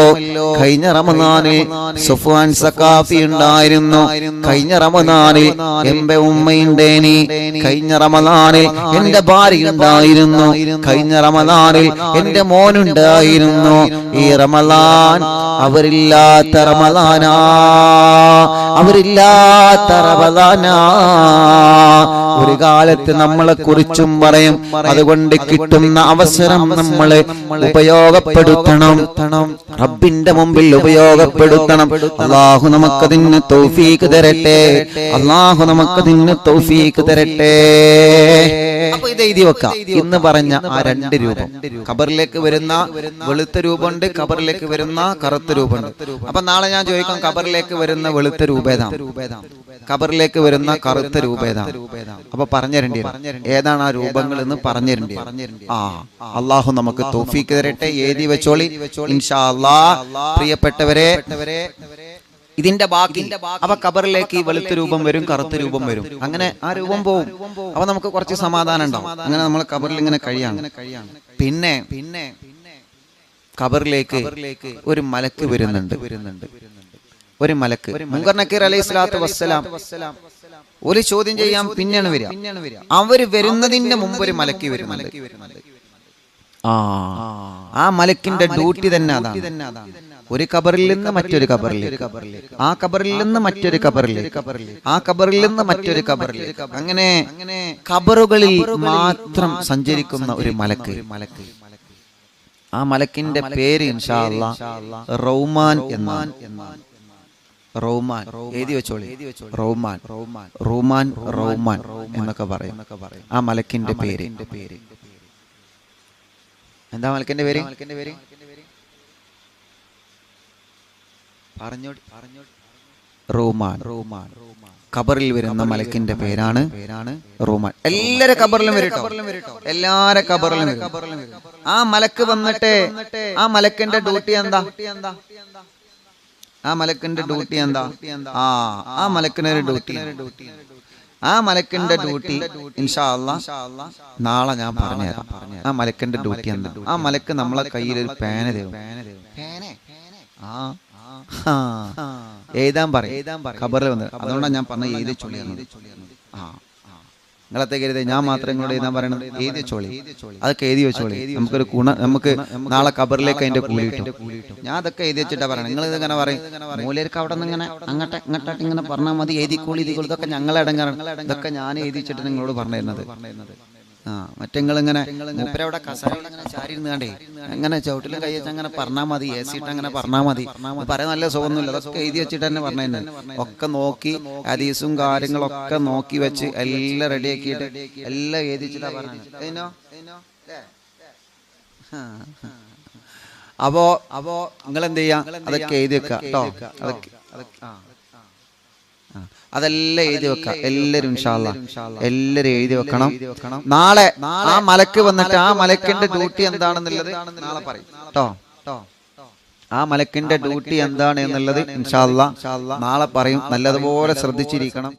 കഴിഞ്ഞ റമദാനിൽ സുഫ്വാൻ സഖാഫി ഉണ്ടായിരുന്നു. കഴിഞ്ഞ റമദാനിൽ എന്റെ ഉമ്മയുണ്ടേനി. കഴിഞ്ഞ റമദാനിൽ എന്റെ ഭാര്യ ഉണ്ടായിരുന്നു. കഴിഞ്ഞ റമദാനിൽ എന്റെ മോനുണ്ടായിരുന്നു. ഈ റമദാൻ അവരില്ലാത്ത റമദാനാ, അവരില്ലാത്ത റമദാനാ. ഒരു കാലത്ത് നമ്മളെ കുറിച്ചും പറയും. അതുകൊണ്ട് കിട്ടുന്ന അവസരം നമ്മൾ ഉപയോഗപ്പെടുത്തണം, റബ്ബിന്റെ മുമ്പിൽ ഉപയോഗപ്പെടുത്തണം. അല്ലാഹു നമുക്കതിന് തൗഫീഖ് തരട്ടെ, അല്ലാഹു നമുക്കതിന് തൗഫീഖ് തരട്ടെ. അപ്പൊ ഇത് എഴുതി വെക്കാം. ഇന്ന് പറഞ്ഞ ആ രണ്ട് രൂപം, ഖബറിലേക്ക് വരുന്ന വെളുത്ത രൂപമുണ്ട്, ഖബറിലേക്ക് വരുന്ന കറുത്ത രൂപമുണ്ട്. അപ്പൊ നാളെ ഞാൻ ചോദിക്കാം, ഖബറിലേക്ക് വരുന്ന വെളുത്ത രൂപ ഏതാണ്, ഖബറിലേക്ക് വരുന്ന കറുത്ത രൂപ ഏതാണ്? അപ്പൊ പറഞ്ഞുതരേണ്ടി ഏതാണ് ആ രൂപങ്ങൾ എന്ന് പറഞ്ഞുതരേണ്ടി. ആ അള്ളാഹു നമുക്ക് തൗഫീഖ് തരട്ടെ. എഴുതി വെച്ചോളി ഇൻഷാ അല്ലാഹ്. പ്രിയപ്പെട്ടവരെ, ഇതിന്റെ ബാക്കി അപ്പൊ ഖബറിലേക്ക് ഈ വെളുത്ത രൂപം വരും, കറുത്ത രൂപം വരും. അങ്ങനെ ആ രൂപം പോവും. അപ്പൊ നമുക്ക് കുറച്ച് സമാധാനം ഉണ്ടാവും. അങ്ങനെ നമ്മൾ ഖബറിൽ ഇങ്ങനെ കഴിയാണ്. പിന്നെ ഖബറിലേക്ക് ഒരു മലക്ക് വരുന്നുണ്ട്. ഒരു മലക്ക്, മുൻകർ നക്കീർ അലൈഹി സ്വലാത്തു വസ്സലാം ഒരു ചോദ്യം ചെയ്യാൻ പിന്നെയാണ് വരിക. അവര് വരുന്നതിന്റെ മുമ്പ് ഒരു മലക്ക് വരുന്നുണ്ട്. ആ മലക്കിന്റെ ഡ്യൂട്ടി തന്നെ അതാണ്. ഒരു ഖബറിൽ നിന്ന് മറ്റൊരു ഖബറിലേക്ക്, ആ ഖബറിൽ നിന്ന് മറ്റൊരു ഖബറിലേക്ക്, ആ ഖബറിൽ നിന്ന് മറ്റൊരു ഖബറിലേക്ക്, അങ്ങനെ ഖബറുകളിൽ മാത്രം സഞ്ചരിക്കുന്ന ഒരു മലക്ക്. ആ മലക്കിന്റെ പേര് ഇൻഷാ അല്ലാഹ് റൗമാൻ എന്നാണ്. റൗമാൻ എഴുതി വെച്ചോളി. റൗമാൻ എന്നൊക്കെ പറയും ആ മലക്കിന്റെ പേര്. എന്താ മലക്കിന്റെ പേര്? റൗമാൻ. ഖബറിൽ വരുന്ന മലക്കിന്റെ പേരാണ് റൗമാൻ. എല്ലാരെ ഖബറിലും വരും, എല്ലാരെ ഖബറിലും വരും. ആ മലക്ക് വന്നിട്ട് ആ മലക്കിന്റെ ഡ്യൂട്ടി എന്താ? ആ മലക്കിന്റെ ഡ്യൂട്ടി എന്താ? ആ മലക്കിനൊരു ഡ്യൂട്ടി. ആ മലക്കിന്റെ ഡ്യൂട്ടി ഇൻഷാ അല്ലാഹ് നാളെ ഞാൻ പറഞ്ഞുതരാം. ആ മലക്കിന്റെ ഡ്യൂട്ടി എന്താ? ആ മലക്ക് നമ്മളെ കയ്യിൽ ഒരു പേന തരും. എഴുതാൻ പറയും ഖബറിൽ വന്ന്. അതുകൊണ്ടാണ് ഞാൻ പറഞ്ഞ എഴുതി ചൊല്ലിയാണ്. നിങ്ങളത്തെ കരുത് ഞാൻ മാത്രം ഇങ്ങോട്ട് എഴുതാൻ പറയണത്. എഴുതി ചോളി, അതൊക്കെ എഴുതി വെച്ചോളി. നമുക്കൊരു നമുക്ക് നാളെ ഖബറിലേക്ക് അതിന്റെ കൂലി കിട്ടും. ഞാൻ അതൊക്കെ എഴുതി വെച്ചിട്ടാ പറയണം. നിങ്ങൾ ഇങ്ങനെ പറയും മൂലർക്ക് അവിടെ നിന്ന് ഇങ്ങനെ അങ്ങോട്ട് ഇങ്ങോട്ടായിട്ട് ഇങ്ങനെ പറഞ്ഞാൽ മതി, എഴുതിക്കോളി എഴുതിക്കോളി. ഇതൊക്കെ ഞങ്ങളെ ഇടങ്ങാറാണ്. ഇതൊക്കെ ഞാൻ എഴുതി വെച്ചിട്ട് നിങ്ങളോട് പറഞ്ഞു തരുന്നത്. മറ്റിങ്ങനെ മൂപ്പരവിടെ കസേരയിൽ അങ്ങനെ ചാരി ഇരുന്നാണ്ടേ അങ്ങനെ ചവിട്ടിലും കൈ വെച്ച് അങ്ങനെ പറഞ്ഞാൽ മതി, എ സി ഇട്ട് അങ്ങനെ പറഞ്ഞാൽ മതി. പറയാൻ നല്ല സുഖമൊന്നുമില്ല. അതൊക്കെ എഴുതി വെച്ചിട്ട് തന്നെ പറഞ്ഞു തന്നെ. ഒക്കെ നോക്കി ഹദീസും കാര്യങ്ങളൊക്കെ നോക്കി വെച്ച് എല്ലാം റെഡിയാക്കിയിട്ട് എല്ലാം എഴുതി വെച്ചിട്ടാ പറഞ്ഞത്. അപ്പോ നിങ്ങൾ എന്ത് ചെയ്യാ? അതൊക്കെ എഴുതി വെക്കാം കേട്ടോ. അതെല്ലാം എഴുതി വെക്കാം. എല്ലാരും ഇൻഷാ അല്ലാഹ് എല്ലാരും എഴുതി വെക്കണം. നാളെ ആ മലക്ക് വന്നിട്ട് ആ മലക്കിന്റെ ഡ്യൂട്ടി എന്താണെന്നുള്ളത് നാളെ പറയും കേട്ടോ. ആ മലക്കിന്റെ ഡ്യൂട്ടി എന്താണ് എന്നുള്ളത് ഇൻഷാ അല്ലാഹ് നാളെ പറയും. നല്ലതുപോലെ ശ്രദ്ധിച്ചിരിക്കണം.